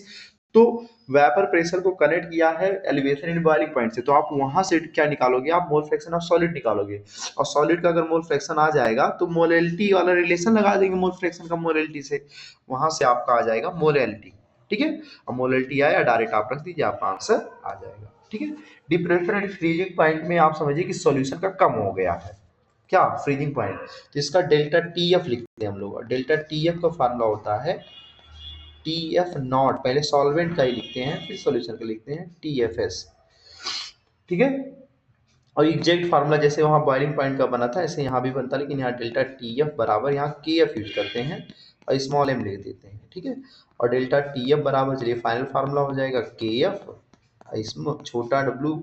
तो वेपर प्रेशर को कनेक्ट किया है एलिवेशन इन बॉइलिंग पॉइंट से, तो आप वहां से क्या निकालोगे, आप मोल फ्रैक्शन ऑफ सॉलिड निकालोगे, और सॉलिड का अगर मोल फ्रैक्शन आ जाएगा तो मोलैलिटी वाला रिलेशन लगा देंगे मोल फ्रैक्शन का मोलैलिटी से, वहां से आपका आ जाएगा मोलैलिटी, ठीक है। और मोलैलिटी आया डायरेक्ट आप रख दीजिए, आपका आंसर आ जाएगा, ठीक है। डिप्रेशन एंड फ्रीजिंग पॉइंट में आप समझिए कि सॉल्यूशन का कम हो गया है, क्या फ्रीजिंग पॉइंट, तो इसका डेल्टा टी एफ लिखते हैं हम लोग, और डेल्टा टी एफ का फार्मूला होता है टी एफ नॉट, पहले सॉल्वेंट का ही लिखते हैं फिर सॉल्यूशन का लिखते हैं टी एफ एस, ठीक है। और एग्जैक्ट फार्मूला जैसे वहाँ बॉइलिंग पॉइंट का बना था ऐसे यहाँ भी बनता है, लेकिन यहाँ डेल्टा टी एफ बराबर यहाँ के एफ यूज करते हैं और स्मॉल एम लिख देते हैं, ठीक है। और डेल्टा टी एफ बराबर, चलिए फाइनल फार्मूला हो जाएगा के एफ, इसमें छोटा डब्ल्यू,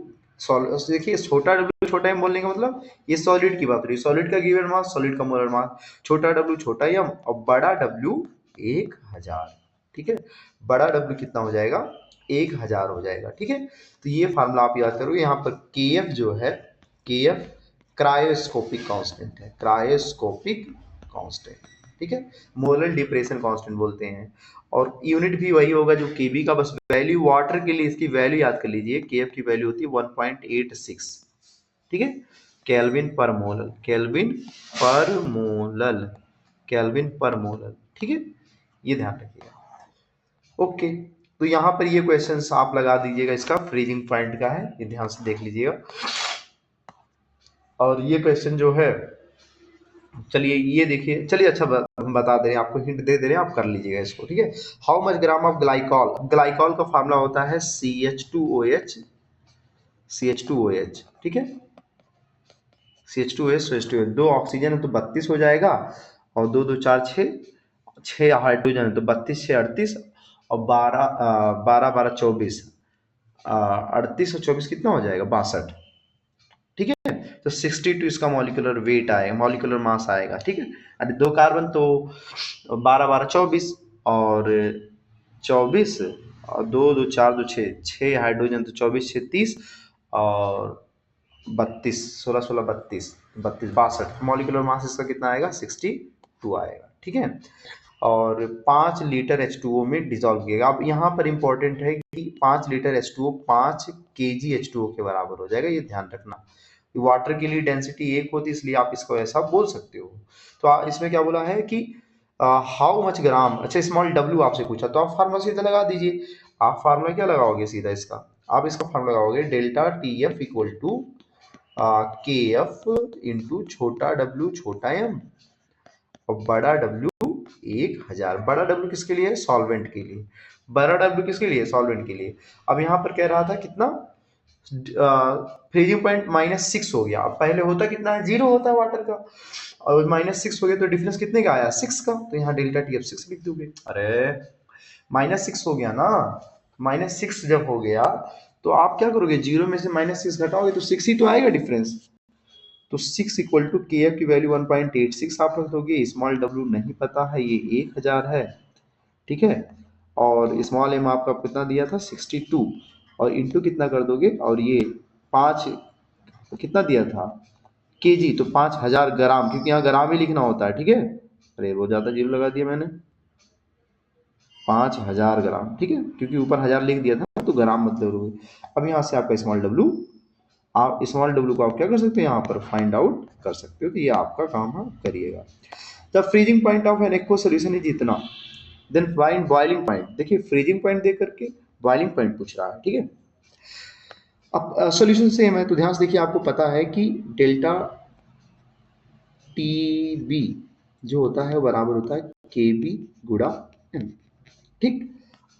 देखिए छोटा डब्ल्यू छोटा एम बोलने का मतलब ये सॉलिड की बात हो रही है, सॉलिड का गिवन मास, सॉलिड का मोलर मास, छोटा डब्ल्यू छोटा एम और बड़ा डब्ल्यू 1000, ठीक है। बड़ा डब्ल्यू कितना हो जाएगा, 1000 हो जाएगा, ठीक है। तो ये फार्मूला आप याद करोगे, यहाँ पर के एफ जो है, के एफ क्रायोस्कोपिक कांस्टेंट है, क्रायोस्कोपिक कांस्टेंट, ठीक है, मोलर डिप्रेशन कांस्टेंट बोलते हैं। और यूनिट भी वही होगा जो केबी का, बस वैल्यू वाटर के लिए इसकी वैल्यू याद कर लीजिए, केएफ की वैल्यू होती है 1.86, ठीक है, केल्विन पर मोलर, केल्विन पर मोलर, केल्विन पर मोलर, ठीक है, ये ध्यान रखिएगा, ओके। तो यहाँ पर ये क्वेश्चंस आप लगा दीजिएगा, इसका फ्रीजिंग पॉइंट का है, ये ध्यान से देख लीजिएगा। और ये क्वेश्चन जो है, चलिए ये देखिए, चलिए अच्छा हम बता दे रहे हैं आपको, हिंट दे दे रहे हैं, आप कर लीजिएगा इसको, ठीक है। How much gram of glycol, glycol का फार्मूला होता है CH2OH, CH2OH, ठीक है, CH2S तो H2S, 2 ऑक्सीजन है तो 32 हो जाएगा, और 2 2 4 6, 6 हाइड्रोजन है तो 32 6 38, और 12 12 24, 38 और 24 कितना हो जाएगा 62। ठीक है, तो 62 इसका मॉलिक्यूलर वेट आएगा, मॉलिक्यूलर मास आएगा। ठीक है, अरे 2 कार्बन तो 12 12 24, और 24, और 2 2 4 2 6, 6 हाइड्रोजन तो 24 6 30, और 32 16 16 32 32 62, मॉलिक्यूलर मास इसका कितना आएगा 62 आएगा। ठीक है, और 5 लीटर H2O में डिजोल्व किएगा। अब यहाँ पर इंपॉर्टेंट है कि 5 लीटर H2O 5 kg H2O के बराबर हो जाएगा, ये ध्यान रखना। वाटर के लिए डेंसिटी 1 होती है, इसलिए आप इसको ऐसा बोल सकते हो। तो इसमें क्या बोला है कि हाउ मच ग्राम, अच्छा स्मॉल w आपसे पूछा, तो आप फार्मूला सीधा लगा दीजिए। आप फार्मूला क्या लगाओगे सीधा इसका, आप इसका फार्मूला लगाओगे delta TF equal to KF into छोटा w छोटा m, और बड़ा W 1000। बड़ा W किसके लिए है, सॉल्वेंट के लिए। बड़ा W किसके लिए, सॉल्वेंट के लिए। अब यहाँ पर कह रहा था कितना, फ्रीजिंग पॉइंट -6 हो गया। अब पहले होता कितना है, 0 होता है वाटर का, और -6 हो गया तो डिफरेंस कितने का आया, 6 का, तो यहाँ डेल्टा TF 6 लिख दोगे। अरे -6 हो गया ना, -6 जब हो गया तो आप क्या करोगे, 0 में से -6 घटाओगे तो 6 ही तो आएगा डिफरेंस। तो 6 इक्वल टू के एफ की वैल्यू 1.86 आप रख दोगे। स्मॉल w नहीं पता है, ये 1000 है। ठीक है, और स्मॉल m आपका कितना दिया था 62, और इंटू कितना कर दोगे, और ये 5 कितना दिया था केजी, तो 5000 ग्राम, क्योंकि यहाँ ग्राम ही लिखना होता है। ठीक है, अरे वो ज़्यादा जीरो लगा दिया मैंने, 5000 ग्राम। ठीक है, क्योंकि ऊपर 1000 लिख दिया था तो ग्राम मतलब करोगे। अब यहाँ से आपका स्मॉल w, आप स्मॉल w को आप क्या कर सकते हो, यहाँ पर फाइंड आउट कर सकते हो, तो ये आपका काम आप करिएगा। The freezing point of N aqua solution is इतना, देन फाइंड बॉइलिंग पॉइंट। देखिए फ्रीजिंग पॉइंट दे करके बॉइलिंग पॉइंट पूछ रहा है। ठीक है, अब सॉल्यूशन सेम है, तो ध्यान से देखिए, आपको पता है कि डेल्टा TB जो होता है वो बराबर होता है KB गुणा M। ठीक,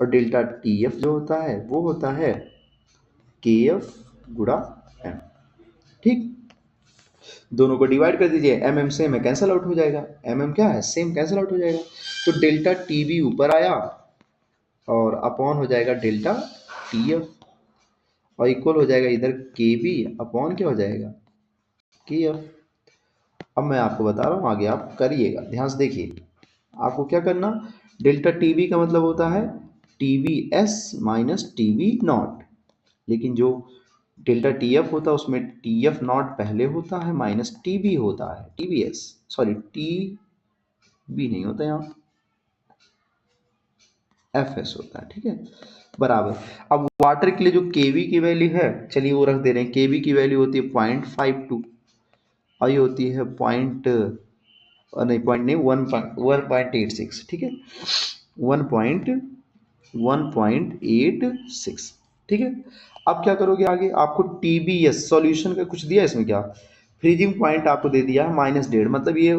और डेल्टा TF जो होता है वो होता है KF गुणा M। ठीक, दोनों को डिवाइड कर दीजिए, एम सेम है कैंसिल आउट हो जाएगा, एम क्या है सेम, कैंसिल आउट हो जाएगा। तो डेल्टा TB ऊपर आया और अपॉन हो जाएगा डेल्टा TF, और इक्वल हो जाएगा इधर KB अपॉन क्या हो जाएगा KF। अब मैं आपको बता रहा हूँ, आगे आप करिएगा, ध्यान से देखिए। आपको क्या करना, डेल्टा TB का मतलब होता है TBS माइनस TB नॉट, लेकिन जो डेल्टा TF होता है उसमें TF नॉट पहले होता है माइनस TB होता है, TBS, सॉरी TB नहीं होता, यहाँ FS होता है। ठीक है, बराबर। अब वाटर के लिए जो KB की वैल्यू है, चलिए वो रख दे रहे हैं। KB की वैल्यू होती है 0.52, और ये होती है पॉइंट नहीं 1.86। ठीक है, 1.86। ठीक है, अब क्या करोगे आगे, आपको TBS सॉल्यूशन का कुछ दिया इसमें क्या, फ्रीजिंग पॉइंट आपको दे दिया है -1.5, मतलब ये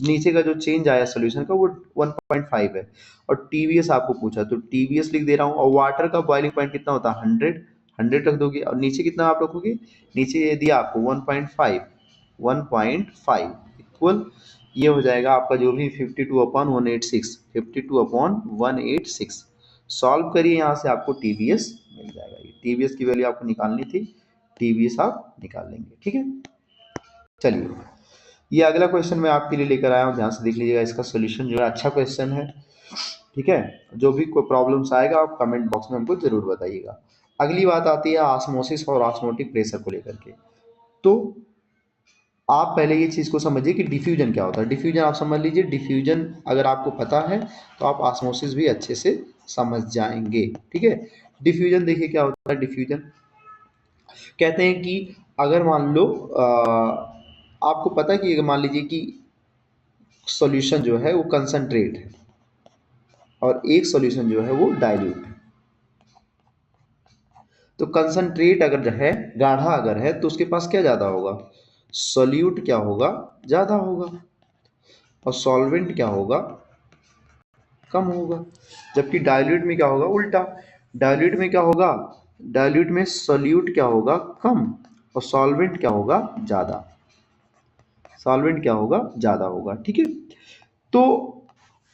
नीचे का जो चेंज आया सॉल्यूशन का वो 1.5 है, और TBS आपको पूछा तो TBS लिख दे रहा हूँ। और वाटर का बॉइलिंग पॉइंट कितना होता है 100 रख दोगे, और नीचे कितना आप रखोगे, नीचे ये दिया आपको 1.5 इक्वल, ये हो जाएगा आपका जो भी 52/186, 52/186। सॉल्व करिए, यहाँ से आपको TBS मिल जाएगा। ये TBS की वैल्यू आपको निकालनी थी, TBS आप निकाल लेंगे। ठीक है, चलिए ये अगला क्वेश्चन मैं आपके लिए लेकर आया हूँ, ध्यान से देख लीजिएगा। इसका सोल्यूशन जो है अच्छा क्वेश्चन है। ठीक है, जो भी कोई प्रॉब्लम्स आएगा आप कमेंट बॉक्स में हमको जरूर बताइएगा। अगली बात आती है ऑस्मोसिस और ऑस्मोटिक प्रेशर को लेकर के। तो आप पहले ये चीज़ को समझिए कि डिफ्यूजन क्या होता है। डिफ्यूजन आप समझ लीजिए, डिफ्यूजन अगर आपको पता है तो आप ऑस्मोसिस भी अच्छे से समझ जाएंगे। ठीक है, डिफ्यूजन देखिए क्या होता है। डिफ्यूजन कहते हैं कि अगर मान लो आपको पता है कि अगर मान लीजिए कि सॉल्यूशन जो है वो कंसंट्रेट है और एक सॉल्यूशन जो है वो डाइल्यूट है। तो कंसंट्रेट अगर है, गाढ़ा अगर है, तो उसके पास क्या ज़्यादा होगा, सॉल्यूट क्या होगा, ज़्यादा होगा, और सॉल्वेंट क्या होगा, कम होगा। जबकि डाइल्यूट में क्या होगा, उल्टा। डाइल्यूट में क्या होगा, डाइल्यूट में सॉल्यूट क्या होगा, कम, और सॉल्वेंट क्या होगा, ज़्यादा। सॉल्वेंट क्या होगा, ज़्यादा होगा। ठीक है, तो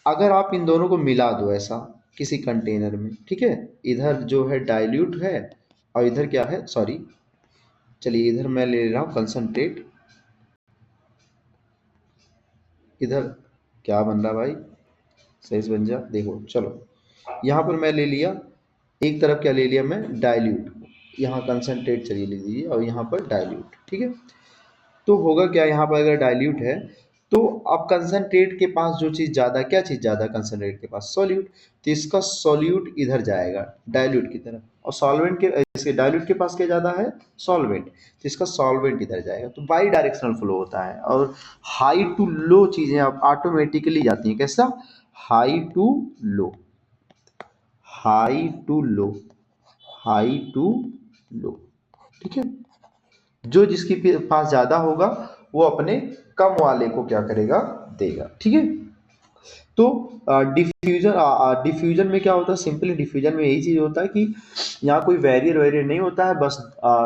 अगर आप इन दोनों को मिला दो ऐसा किसी कंटेनर में, ठीक है, इधर जो है डाइल्यूट है और इधर क्या है, सॉरी चलिए इधर मैं ले रहा हूँ कंसनट्रेट, इधर क्या बन रहा भाई, सही से बन जा, देखो चलो यहाँ पर मैं ले लिया, एक तरफ क्या ले लिया मैं, डाइल्यूट, यहाँ कंसनट्रेट चलिए ले लीजिए और यहाँ पर डाइल्यूट। ठीक है, तो होगा क्या, यहाँ पर अगर डाइल्यूट है तो अब कंसनट्रेट के पास जो चीज़ ज़्यादा, क्या चीज़ ज़्यादा कंसनट्रेट के पास, सॉल्यूट, तो इसका सॉल्यूट इधर जाएगा डाइल्यूट की तरफ, और सॉल्वेंट के, इसके डाइल्यूट के पास क्या ज़्यादा है, सॉल्वेंट, तो इसका सॉल्वेंट इधर जाएगा, तो बाई डायरेक्शनल फ्लो होता है। और हाई टू लो चीज़ें आप ऑटोमेटिकली जाती हैं, कैसा, high to low, high to low, high to low. ठीक है, जो जिसके पास ज्यादा होगा वो अपने कम वाले को क्या करेगा, देगा। ठीक है, तो डिफ्यूजन में क्या होता है, सिंपली डिफ्यूजन में यही चीज होता है कि यहाँ कोई वेरियर वेरियर नहीं होता है, बस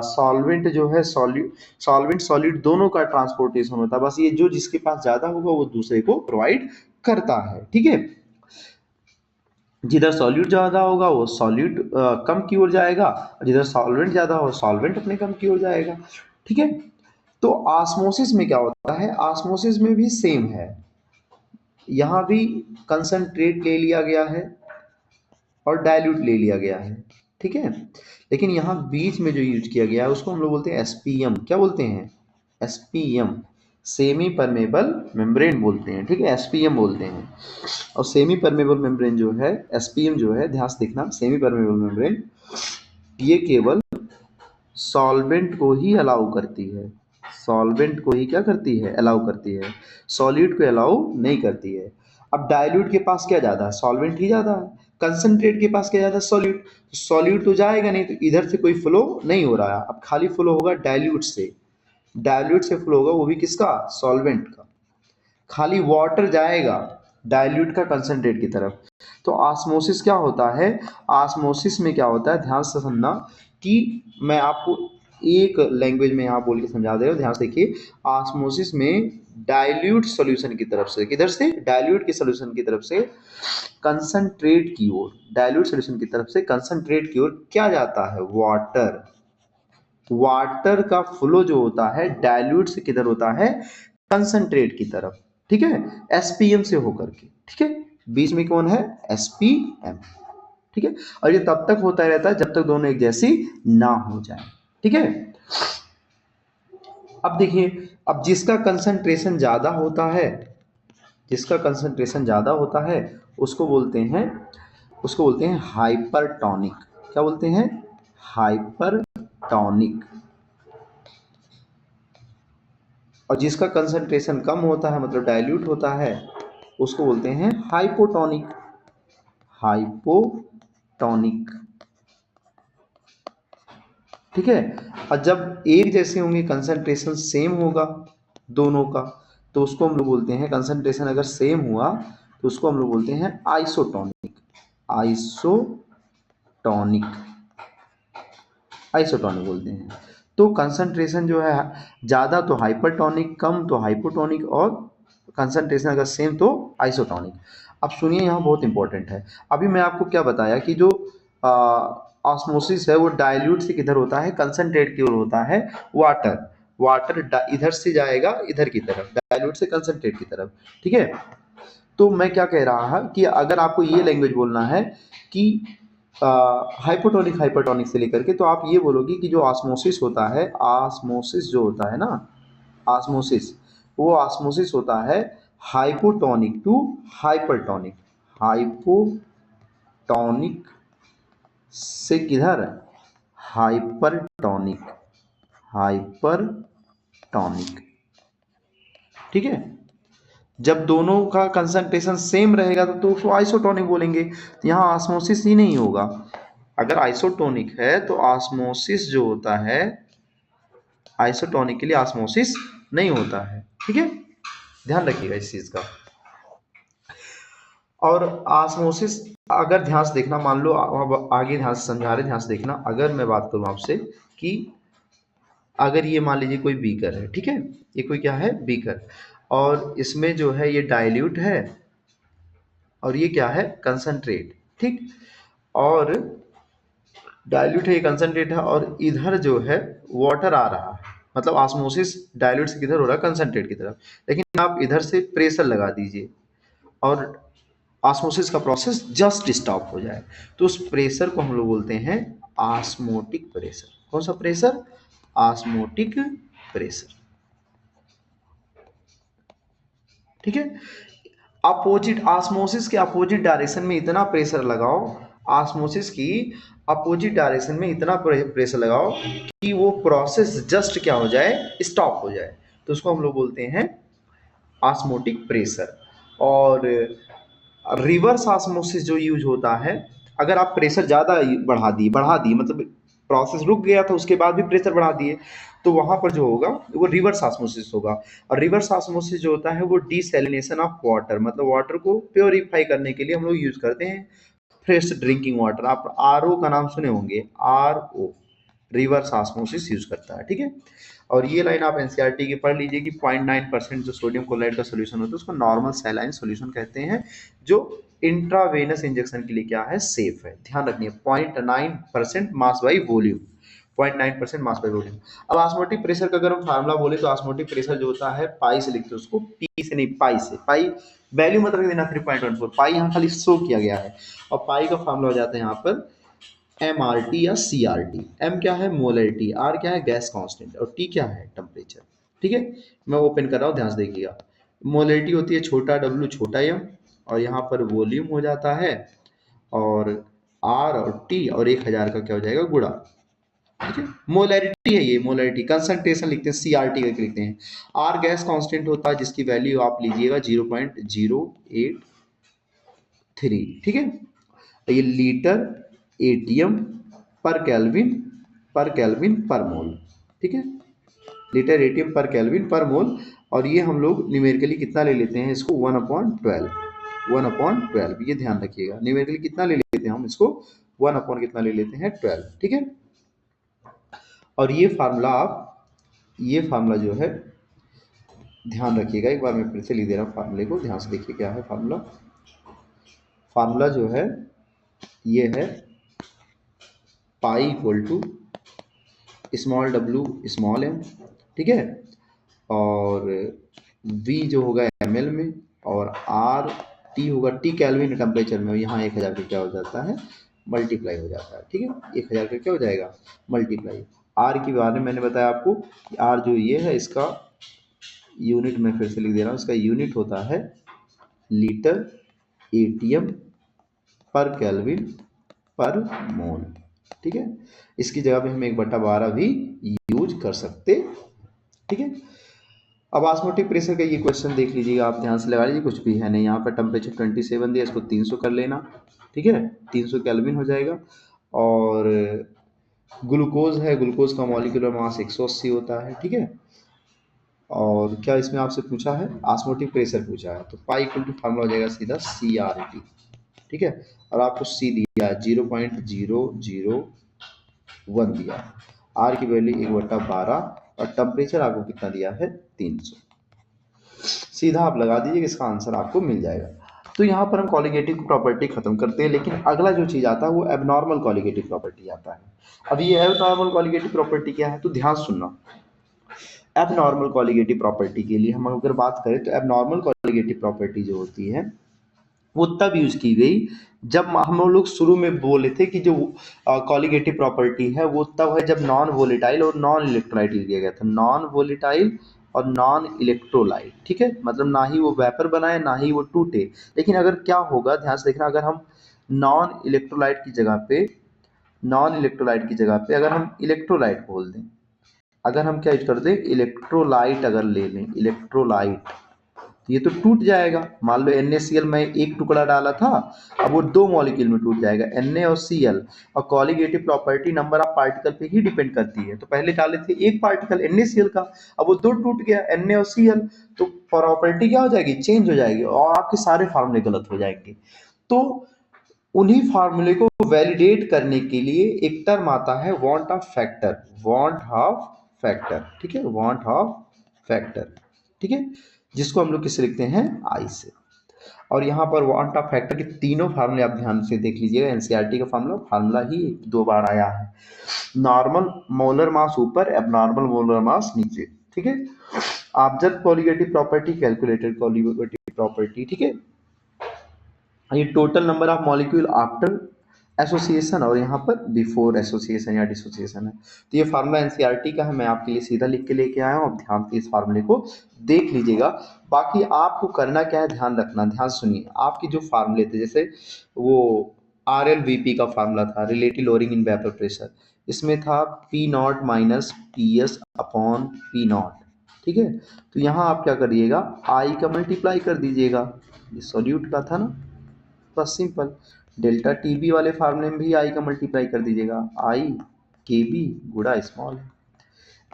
सॉल्वेंट जो है, सॉल्वेंट सॉलिड दोनों का ट्रांसपोर्टेशन होता है, बस ये जो जिसके पास ज्यादा होगा वो दूसरे को प्रोवाइड करता है। ठीक है, जिधर सॉल्यूट ज़्यादा होगा वो सॉल्यूट कम की ओर जाएगा, और जिधर सॉल्वेंट ज़्यादा हो सॉल्वेंट अपने कम की ओर जाएगा। ठीक है, तो ऑस्मोसिस में क्या होता है, ऑस्मोसिस में भी सेम है, यहाँ भी कंसंट्रेट ले लिया गया है और डाइल्यूट ले लिया गया है। ठीक है, लेकिन यहाँ बीच में जो यूज किया गया है उसको हम लोग बोलते हैं एसपीएम, क्या बोलते हैं, एसपीएम, सेमी परमेबल मेम्ब्रेन बोलते हैं। ठीक है, एसपीएम बोलते हैं। और सेमी परमेबल मेम्ब्रेन जो है, एसपीएम जो है, ध्यान से देखना, सेमी परमेबल मेम्ब्रेन ये केवल सॉल्वेंट को ही अलाउ करती है, सॉल्वेंट को ही क्या करती है, अलाउ करती है, सॉलिड को अलाउ नहीं करती है। अब डाइल्यूट के पास क्या ज़्यादा है, सॉल्वेंट ही ज़्यादा है, कंसंट्रेट के पास क्या ज़्यादा है, सॉल्यूट, सॉल्यूट तो जाएगा नहीं, तो इधर से कोई फ्लो नहीं हो रहा है, अब खाली फ्लो होगा डाइल्यूट से, डाइल्यूट से फ्लो होगा, वो भी किसका, सॉल्वेंट का, खाली वाटर जाएगा डाइल्यूट का कंसंट्रेट की तरफ। तो ऑस्मोसिस क्या होता है, ऑस्मोसिस में क्या होता है, ध्यान से समझना, कि मैं आपको एक लैंग्वेज में यहाँ बोल के समझा दे रहा हूँ, ध्यान से देखिए। ऑस्मोसिस में डाइल्यूट सॉल्यूशन की तरफ से, किधर से, डाइल्यूट के सॉल्यूशन की तरफ से कंसंट्रेट की ओर, डाइल्यूट सॉल्यूशन की तरफ से कंसंट्रेट की ओर क्या जाता है, वाटर, वाटर का फ्लो जो होता है डाइल्यूट से किधर होता है, कंसंट्रेट की तरफ। ठीक है, एसपीएम से होकर के। ठीक है, बीच में कौन है, एसपीएम। ठीक है, और ये तब तक होता रहता है जब तक दोनों एक जैसी ना हो जाए। ठीक है, अब देखिए, अब जिसका कंसंट्रेशन ज्यादा होता है, जिसका कंसंट्रेशन ज्यादा होता है उसको बोलते हैं, उसको बोलते हैं हाइपरटॉनिक। क्या बोलते हैं, हाइपरटॉनिक। और जिसका कंसंट्रेशन कम होता है, मतलब डाइल्यूट होता है, उसको बोलते हैं हाइपोटोनिक, हाइपोटोनिक। ठीक है, और जब एक जैसे होंगे, कंसंट्रेशन सेम होगा दोनों का, तो उसको हम लोग बोलते हैं, कंसंट्रेशन अगर सेम हुआ तो उसको हम लोग बोलते हैं आइसोटोनिक, आइसोटोनिक, आइसोटोनिक बोलते हैं। तो कंसंट्रेशन जो है ज़्यादा तो हाइपरटोनिक, कम तो हाइपोटोनिक, और कंसंट्रेशन अगर सेम तो आइसोटोनिक। अब सुनिए, यहाँ बहुत इंपॉर्टेंट है, अभी मैं आपको क्या बताया कि जो ऑस्मोसिस है वो डाइल्यूट से किधर होता है, कंसंट्रेट की ओर होता है, वाटर, वाटर इधर से जाएगा इधर की तरफ, डाइल्यूट से कंसंट्रेट की तरफ। ठीक है, तो मैं क्या कह रहा है कि अगर आपको ये लैंग्वेज बोलना है कि हाइपोटोनिक, हाइपरटोनिक से लेकर के, तो आप ये बोलोगे कि जो ऑस्मोसिस होता है, ऑस्मोसिस जो होता है ना, ऑस्मोसिस, वो ऑस्मोसिस होता है हाइपोटोनिक टू हाइपरटोनिक, हाइपोटोनिक से किधर, हाइपरटोनिक, हाइपरटोनिक। ठीक है, जब दोनों का कंसंट्रेशन सेम रहेगा तो उसको आइसोटोनिक बोलेंगे, तो यहाँ ऑस्मोसिस ही नहीं होगा। अगर आइसोटोनिक है तो ऑस्मोसिस जो होता है, आइसोटोनिक के लिए ऑस्मोसिस नहीं होता है। ठीक है, ध्यान रखिएगा इस चीज का। और ऑस्मोसिस अगर ध्यान से देखना, मान लो अब आगे ध्यान से समझा रहे, ध्यान से देखना, अगर मैं बात करूं आपसे कि अगर ये मान लीजिए कोई बीकर है, ठीक है, ये कोई क्या है, बीकर, और इसमें जो है ये डाइल्यूट है और ये क्या है, कंसंट्रेट, ठीक, और डाइल्यूट है, ये कंसंट्रेट है, और इधर जो है वाटर आ रहा है, मतलब ऑस्मोसिस डाइल्यूट से किधर हो रहा है, कंसंट्रेट की तरफ, लेकिन आप इधर से प्रेशर लगा दीजिए और ऑस्मोसिस का प्रोसेस जस्ट स्टॉप हो जाए, तो उस प्रेशर को हम लोग बोलते हैं ऑस्मोटिक प्रेशर। कौन सा प्रेशर, ऑस्मोटिक प्रेशर, ठीक है। अपोजिट ऑस्मोसिस के अपोजिट डायरेक्शन में इतना प्रेशर लगाओ, ऑस्मोसिस की अपोजिट डायरेक्शन में इतना प्रेशर लगाओ कि वो प्रोसेस जस्ट क्या हो जाए, स्टॉप हो जाए, तो उसको हम लोग बोलते हैं ऑस्मोटिक प्रेशर। और रिवर्स ऑस्मोसिस जो यूज होता है, अगर आप प्रेशर ज़्यादा बढ़ा दी मतलब प्रोसेस रुक गया था उसके बाद भी प्रेशर बढ़ा दिए, तो वहां पर जो होगा वो रिवर्स ऑस्मोसिस होगा। और रिवर्स ऑस्मोसिस जो होता है वो डिसैलिनेशन ऑफ वाटर, मतलब वाटर को प्योरीफाई करने के लिए हम लोग यूज करते हैं फ्रेश ड्रिंकिंग वाटर। आप आरओ का नाम सुने होंगे, आरओ रिवर्स ऑस्मोसिस यूज करता है, ठीक है। और ये लाइन आप एनसीईआरटी की पढ़ लीजिए कि 0.9% जो सोडियम क्लोराइड का सोल्यूशन होता है उसको नॉर्मल सैलाइन सोल्यूशन कहते हैं, जो इंट्रावेनस इंजेक्शन के लिए क्या है, सेफ है। ध्यान रखिए 0.9% mass by volume, 0.9% mass by volume. अब ऑस्मोटिक प्रेशर का अगर हम फार्मूला बोले तो ऑस्मोटिक प्रेशर जो होता है, पाई से लिखते हैं उसको, पी से नहीं पाई से, पाई वैल्यू मत रख देना 3.14, पाई यहाँ खाली शो किया गया है, और पाई का फार्मूला हो जाता है यहाँ पर एम आर टी या सी आर टी। एम क्या है, मोलरिटी, आर क्या है, गैस कांस्टेंट, और टी क्या है, टेम्परेचर, ठीक है। मैं ओपन कर रहा हूँ, ध्यान से देखिएगा। मोलरिटी होती है छोटा डब्ल्यू छोटा एम, और यहाँ पर वॉल्यूम हो जाता है, और आर और टी और 1000 का क्या हो जाएगा, गुणा, ठीक है। मोलरिटी है ये, मोलरिटी, कंसंट्रेशन लिखते हैं सी आर टी करके लिखते हैं। आर गैस कांस्टेंट होता है जिसकी वैल्यू आप लीजिएगा 0.083, ठीक है। ये लीटर एटीएम पर केल्विन पर मोल, ठीक है, लीटर एटीएम पर केल्विन पर मोल। और ये हम लोग न्यूमेरिकली कितना ले लेते हैं इसको, 1/12, 1/12, ये ध्यान रखिएगा, न्यूमेरिकली कितना ले लेते हैं हम इसको, 1 अपॉन कितना ले लेते हैं, 12, ठीक है। और ये फार्मूला आप, ये फार्मूला जो है ध्यान रखिएगा, एक बार मैं फिर से लिख दे रहा हूँ फार्मूले को, ध्यान से देखिए क्या है फार्मूला। फार्मूला जो है ये है pi equal to small W small M, ठीक है, और v जो होगा ml में, और r t होगा t केल्विन टेम्परेचर में, यहाँ 1000 का क्या हो जाता है, मल्टीप्लाई हो जाता है, ठीक है, 1000 का क्या हो जाएगा, मल्टीप्लाई। r के बारे में मैंने बताया आपको कि r जो ये है इसका यूनिट मैं फिर से लिख दे रहा हूँ, इसका यूनिट होता है लीटर एटीएम पर केल्विन पर मोल, ठीक है। इसकी जगह पे हम 1/12 भी यूज कर सकते, ठीक है। अब ऑस्मोटिक प्रेशर का ये क्वेश्चन देख लीजिएगा, आप ध्यान से लगा लीजिए, कुछ भी है नहीं, यहाँ पर टेम्परेचर 27 दिया, इसको 300 कर लेना, ठीक है, 300 केल्विन हो जाएगा। और ग्लूकोज है, ग्लूकोज का मॉलिक्यूलर मास 180 होता है, ठीक है। और क्या इसमें आपसे पूछा है, ऑस्मोटिक प्रेशर पूछा है, तो पाई इक्वल टू फार्मूला हो जाएगा सीधा सी आर टी, ठीक है। और आपको सी दिया है 0.001 दिया है, आर की वैल्यू 1/12, और टेम्परेचर आपको कितना दिया है, 300। सीधा आप लगा दीजिए, इसका आंसर आपको मिल जाएगा। तो यहाँ पर हम कॉलिगेटिव प्रॉपर्टी खत्म करते हैं, लेकिन अगला जो चीज आता है वो एबनॉर्मल कॉलिगेटिव प्रॉपर्टी आता है। अब ये एबनॉर्मल कॉलिगेटिव प्रॉपर्टी क्या है, तो ध्यान सुनना। एबनॉर्मल कॉलिगेटिव प्रॉपर्टी के लिए हम अगर बात करें तो एबनॉर्मल कॉलिगेटिव प्रॉपर्टी जो होती है वो तब यूज की गई जब हम लोग शुरू में बोले थे कि जो कॉलिगेटिव प्रॉपर्टी है वो तब है जब नॉन वोलेटाइल और नॉन इलेक्ट्रोलाइट यूज किया गया था, नॉन वोलेटाइल और नॉन इलेक्ट्रोलाइट, ठीक है, मतलब ना ही वो वेपर बनाए ना ही वो टूटे। लेकिन अगर क्या होगा, ध्यान से देखना, अगर हम नॉन इलेक्ट्रोलाइट की जगह पे, नॉन इलेक्ट्रोलाइट की जगह पे अगर हम इलेक्ट्रोलाइट बोल दें, अगर हम क्या यूज कर दें, इलेक्ट्रोलाइट अगर ले लें, इलेक्ट्रोलाइट, ये तो टूट जाएगा। मान लो NaCl में एक टुकड़ा डाला था, अब वो 2 मॉलिक्यूल में टूट जाएगा, Na और Cl। और colligative property number of particle पे ही डिपेंड करती है, तो पहले डाले थे एक पार्टिकल NaCl का, अब वो 2 टूट गया, Na और Cl, तो प्रॉपर्टी क्या हो जाएगी, चेंज हो जाएगी, और आपके सारे फार्मूले गलत हो जाएंगे। तो उन्हीं फार्मूले को वैलिडेट करने के लिए एक टर्म आता है want of factor, want of factor, ठीक है, वांट ऑफ फैक्टर, ठीक है, जिसको हम लोग किससे लिखते हैं, आई से। और यहाँ पर वांट ऑफ फैक्टर के तीनों फार्मूले आप ध्यान से देख लीजिएगा, एनसीईआरटी का फार्मूला ही 2 बार आया है। नॉर्मल मोलर मास ऊपर, एबनॉर्मल मोलर मास नीचे, ठीक है। Observe colligative property, calculated colligative property, ठीक है। ये total number of molecule after association और यहाँ पर बिफोर एसोसिएशन या डिसोसिएशन है। तो ये फार्मूला एनसीईआरटी का है, मैं आपके लिए सीधा लिख के लेके आया हूँ, आप ध्यान से इस फार्मूले को देख लीजिएगा। बाकी आपको करना क्या है, ध्यान रखना, ध्यान सुनिए। आपकी जो फार्मूले थे, जैसे वो RLVP का फार्मूला था, relative lowering in vapour pressure, इसमें था P0 minus PS upon P0, ठीक है। तो यहाँ आप क्या करिएगा, आई का मल्टीप्लाई कर दीजिएगा, ये सॉल्यूट का था ना, बस सिंपल। डेल्टा टीबी वाले फार्मूले में भी आई का मल्टीप्लाई कर दीजिएगा, आई के बी गुड़ा स्मॉल है।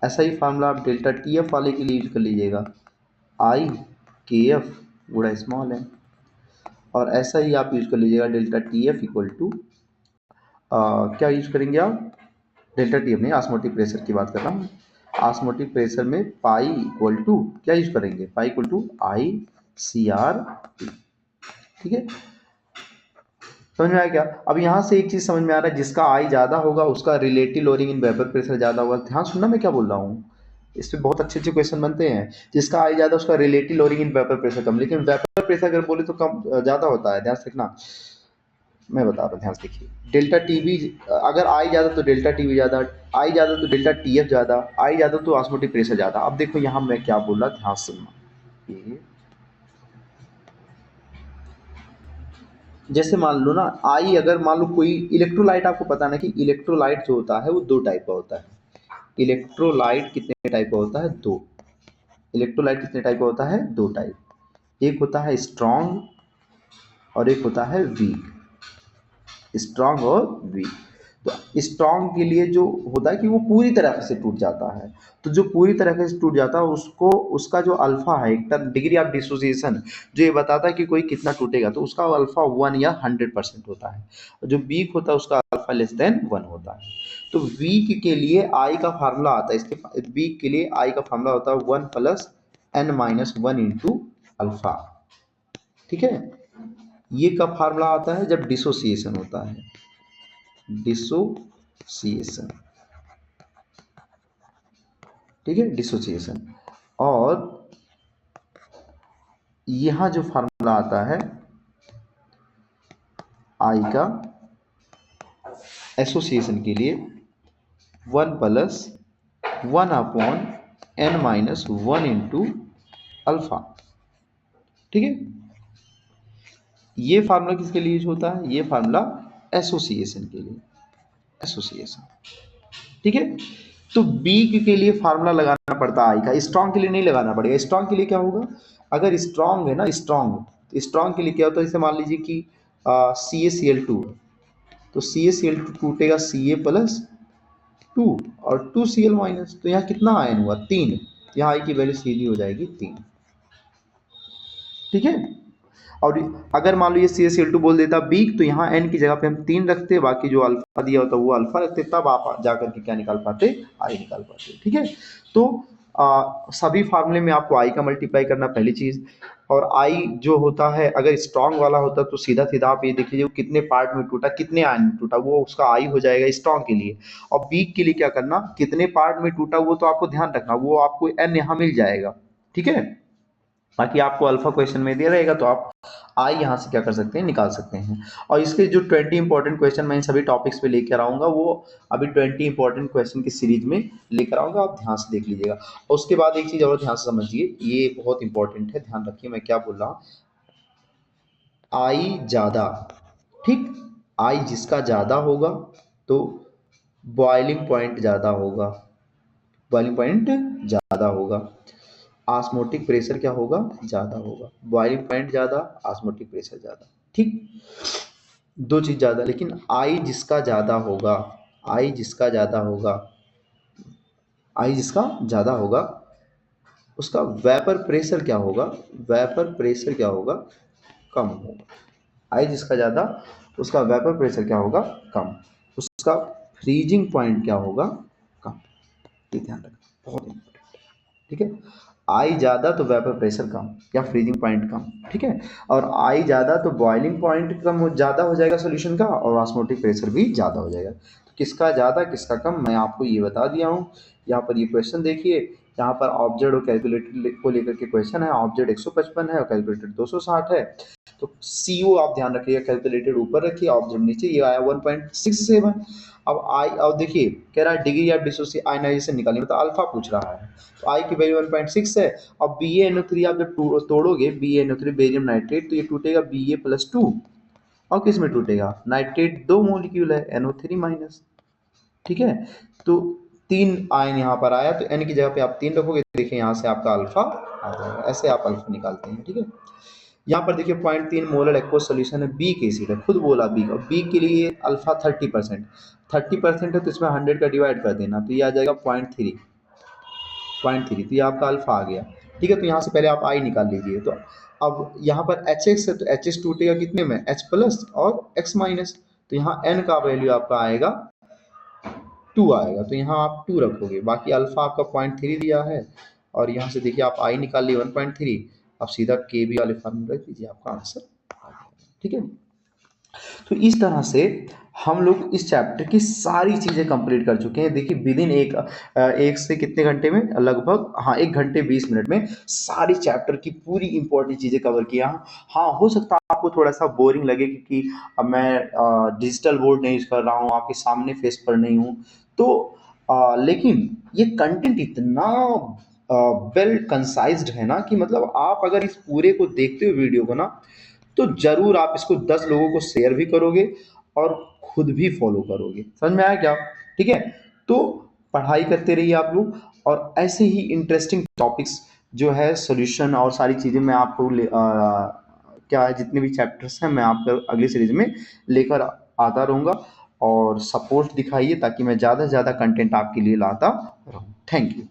ऐसा ही फार्मूला आप डेल्टा टीएफ वाले के लिए यूज कर लीजिएगा, आई के एफ गुड़ा स्मॉल है। और ऐसा ही आप यूज कर लीजिएगा डेल्टा टीएफ इक्वल टू क्या यूज करेंगे आप, डेल्टा टीएफ नहीं, ऑस्मोटिक प्रेशर की बात कर रहा हूँ। ऑस्मोटिक प्रेशर में पाई इक्वल टू क्या यूज करेंगे, pi equal to I C R T, ठीक है। समझ में आया क्या। अब यहाँ से एक चीज समझ में आ रहा है, जिसका आई ज्यादा होगा उसका relative lowering in vapour pressure ज्यादा होगा। ध्यान सुनना मैं क्या बोल रहा हूँ, इस पे बहुत अच्छे अच्छे क्वेश्चन बनते हैं। जिसका आई ज्यादा उसका relative lowering in vapour pressure कम, लेकिन वेपर प्रेशर अगर बोले तो कम ज्यादा होता है, ध्यान से रखना। मैं बता रहा हूँ, ध्यान से देखिए। डेल्टा टीबी अगर आई ज्यादा तो डेल्टा टीबी ज्यादा, आई ज्यादा तो डेल्टा टीएफ ज्यादा, आई ज्यादा तो ऑस्मोटिक प्रेशर ज्यादा। अब देखो यहाँ मैं क्या बोल रहा, ध्यान से सुनना। जैसे मान लो ना, आई अगर मान लो कोई इलेक्ट्रोलाइट, आपको पता ना कि इलेक्ट्रोलाइट जो होता है वो 2 टाइप का होता है। इलेक्ट्रोलाइट कितने टाइप का होता है, 2। इलेक्ट्रोलाइट कितने टाइप का होता है, 2 टाइप। एक होता है स्ट्रॉन्ग और एक होता है वीक, स्ट्रॉन्ग और वीक। तो स्ट्रॉन्ग के लिए जो होता है कि वो पूरी तरह से टूट जाता है, तो जो पूरी तरह से टूट जाता है उसको, उसका जो अल्फा है, एक डिग्री ऑफ डिसोसिएशन, जो ये बताता है कि कोई कितना टूटेगा, तो उसका अल्फा 1 या 100% होता है। और जो वीक होता है उसका अल्फा लेस देन 1 होता है। तो वीक के लिए आई का फार्मूला आता है, इसके वीक के लिए आई का फार्मूला होता है 1 plus n minus 1 into alpha, ठीक है। ये कब फार्मूला आता है, जब डिसोसिएशन होता है, डिसोसिएशन, ठीक है, डिसोसिएशन। और यहां जो फार्मूला आता है आई का एसोसिएशन के लिए 1 plus 1 upon n minus 1 into alpha, ठीक है। ये फार्मूला किसके लिए यूज होता है, ये फार्मूला एसोसिएशन के लिए, एसोसिएशन, ठीक है। तो बी के लिए फार्मूला लगाना पड़ता है आई का, स्ट्रॉन्ग के लिए नहीं लगाना पड़ेगा। स्ट्रॉन्ग के लिए क्या होगा, अगर स्ट्रॉन्ग है ना, स्ट्रॉन्ग, तो स्ट्रॉन्ग के लिए क्या होता है, जैसे मान लीजिए कि CaCl2, तो CaCl2 टूटेगा Ca प्लस 2 और 2Cl माइनस, तो यहाँ कितना आयन हुआ, 3। यहाँ आई की वैल्यू सीधी हो जाएगी 3, ठीक है। और अगर मान लो ये CaCl2 बोल देता बीक, तो यहाँ n की जगह पे हम 3 रखते, बाकी जो अल्फा दिया होता वो अल्फा रखते, तब आप जाकर के क्या निकाल पाते, आई निकाल पाते, ठीक है। तो सभी फार्मूले में आपको आई का मल्टीप्लाई करना पहली चीज। और आई जो होता है अगर स्ट्रॉन्ग वाला होता तो सीधा सीधा आप ये देख लीजिए कितने पार्ट में टूटा, कितने आयन में टूटा, वो उसका आई हो जाएगा स्ट्रॉन्ग के लिए। और बीक के लिए क्या करना, कितने पार्ट में टूटा वो तो आपको ध्यान रखना, वो आपको एन यहाँ मिल जाएगा, ठीक है। बाकी आपको अल्फा क्वेश्चन में दिया रहेगा, तो आप आई यहाँ से क्या कर सकते हैं, निकाल सकते हैं। और इसके जो 20 इंपॉर्टेंट क्वेश्चन मैं इन सभी टॉपिक्स पे लेकर आऊँगा, वो अभी 20 इंपॉर्टेंट क्वेश्चन की सीरीज में लेकर आऊँगा, आप ध्यान से देख लीजिएगा। और उसके बाद एक चीज़ और ध्यान से समझिए, ये बहुत इंपॉर्टेंट है, ध्यान रखिए मैं क्या बोल रहा हूँ। आई ज़्यादा, ठीक, आई जिसका ज़्यादा होगा तो बॉइलिंग पॉइंट ज़्यादा होगा, बॉइलिंग पॉइंट ज़्यादा होगा, ऑस्मोटिक प्रेशर क्या होगा, ज़्यादा होगा। बॉइलिंग पॉइंट ज़्यादा, ऑस्मोटिक प्रेशर ज़्यादा, ठीक, 2 चीज़ ज़्यादा। लेकिन आई जिसका ज़्यादा होगा, आई जिसका ज़्यादा होगा, आई जिसका ज़्यादा होगा उसका वेपर प्रेशर क्या होगा, वेपर प्रेशर क्या होगा, कम होगा। आई जिसका ज़्यादा उसका वेपर प्रेशर क्या होगा, कम, उसका फ्रीजिंग पॉइंट क्या होगा, कम, ये ध्यान रखना। बहुत इंपॉर्टेंट, ठीक है। आई ज़्यादा तो वेपर प्रेशर कम या फ्रीजिंग पॉइंट कम, ठीक है। और आई ज़्यादा तो बॉइलिंग पॉइंट कम हो ज़्यादा हो जाएगा सोल्यूशन का, और ऑस्मोटिक प्रेशर भी ज़्यादा हो जाएगा। तो किसका ज़्यादा किसका कम मैं आपको ये बता दिया हूँ। यहाँ पर ये क्वेश्चन देखिए, यहाँ पर ऑब्जेक्ट और कैलकुलेटर को लेकर के क्वेश्चन है। ऑब्जेक्ट 155 है और कैलकुलेटर 260 है। तो CO आप ध्यान रखिएगा, कैलकुलेटेड ऊपर रखिए, ऑब्जेक्ट नीचे, ये आया 1.67। अब आई, अब देखिए कह रहा है डिग्री ऑफ डिसोसिएशन आयनाइजेशन निकालिए, मतलब अल्फा पूछ रहा है। तो आई की वैल्यू 1.6 है। अब BaNO3 आप जब तोड़ोगे BaNO3 बेरियम नाइट्रेट, तो ये टूटेगा Ba+2। और किस में टूटेगा, नाइट्रेट 2 मोलिक्यूल है NO3 माइनस, ठीक है। तो 3 आयन यहाँ पर आया, तो N की जगह पे आप 3 रखोगे, देखिए यहाँ से आपका अल्फा आ जाएगा। ऐसे आप अल्फा निकालते हैं, ठीक है। यहाँ पर देखिए 0.3 मोलर एक्वस सोल्यूशन है, बी के एसिड है, खुद बोला बी का, बी के लिए अल्फा 30%, 30% है तो इसमें 100 का डिवाइड कर देना, तो ये आ जाएगा 0.3, तो ये आपका अल्फा आ गया, ठीक है। तो यहाँ से पहले आप आई निकाल लीजिए। तो अब यहाँ पर HX है, तो HX टूटेगा कितने में, H प्लस और X माइनस, तो यहाँ N का वैल्यू आपका आएगा 2 आएगा, तो यहाँ आप 2 रखोगे, बाकी अल्फा आपका 0.3 दिया है। और यहाँ से देखिए आप आई निकाल लिए 1.3, आप सीधा KB वाले फॉर्मूला रख दीजिए, आपका आंसर आ जाएगा, ठीक है। तो इस तरह से हम लोग इस चैप्टर की सारी चीज़ें कंप्लीट कर चुके हैं। देखिए विदिन एक से कितने घंटे में, लगभग हाँ 1 घंटे 20 मिनट में सारी चैप्टर की पूरी इंपॉर्टेंट चीज़ें कवर किया। हाँ हो सकता है आपको थोड़ा सा बोरिंग लगे, क्योंकि अब मैं डिजिटल बोर्ड नहीं यूज कर रहा हूँ, आपके सामने फेस पर नहीं हूँ, तो लेकिन ये कंटेंट इतना वेल कंसाइज्ड है ना, कि मतलब आप अगर इस पूरे को देखते हो वीडियो को ना, तो जरूर आप इसको 10 लोगों को शेयर भी करोगे और खुद भी फॉलो करोगे। समझ में आया क्या, ठीक है। तो पढ़ाई करते रहिए आप लोग, और ऐसे ही इंटरेस्टिंग टॉपिक्स जो है सॉल्यूशन और सारी चीज़ें मैं आपको क्या है, जितने भी चैप्टर्स हैं मैं आपको अगली सीरीज में लेकर आता रहूँगा। और सपोर्ट दिखाइए ताकि मैं ज़्यादा से ज़्यादा कंटेंट आपके लिए लाता रहूँ। Thank you.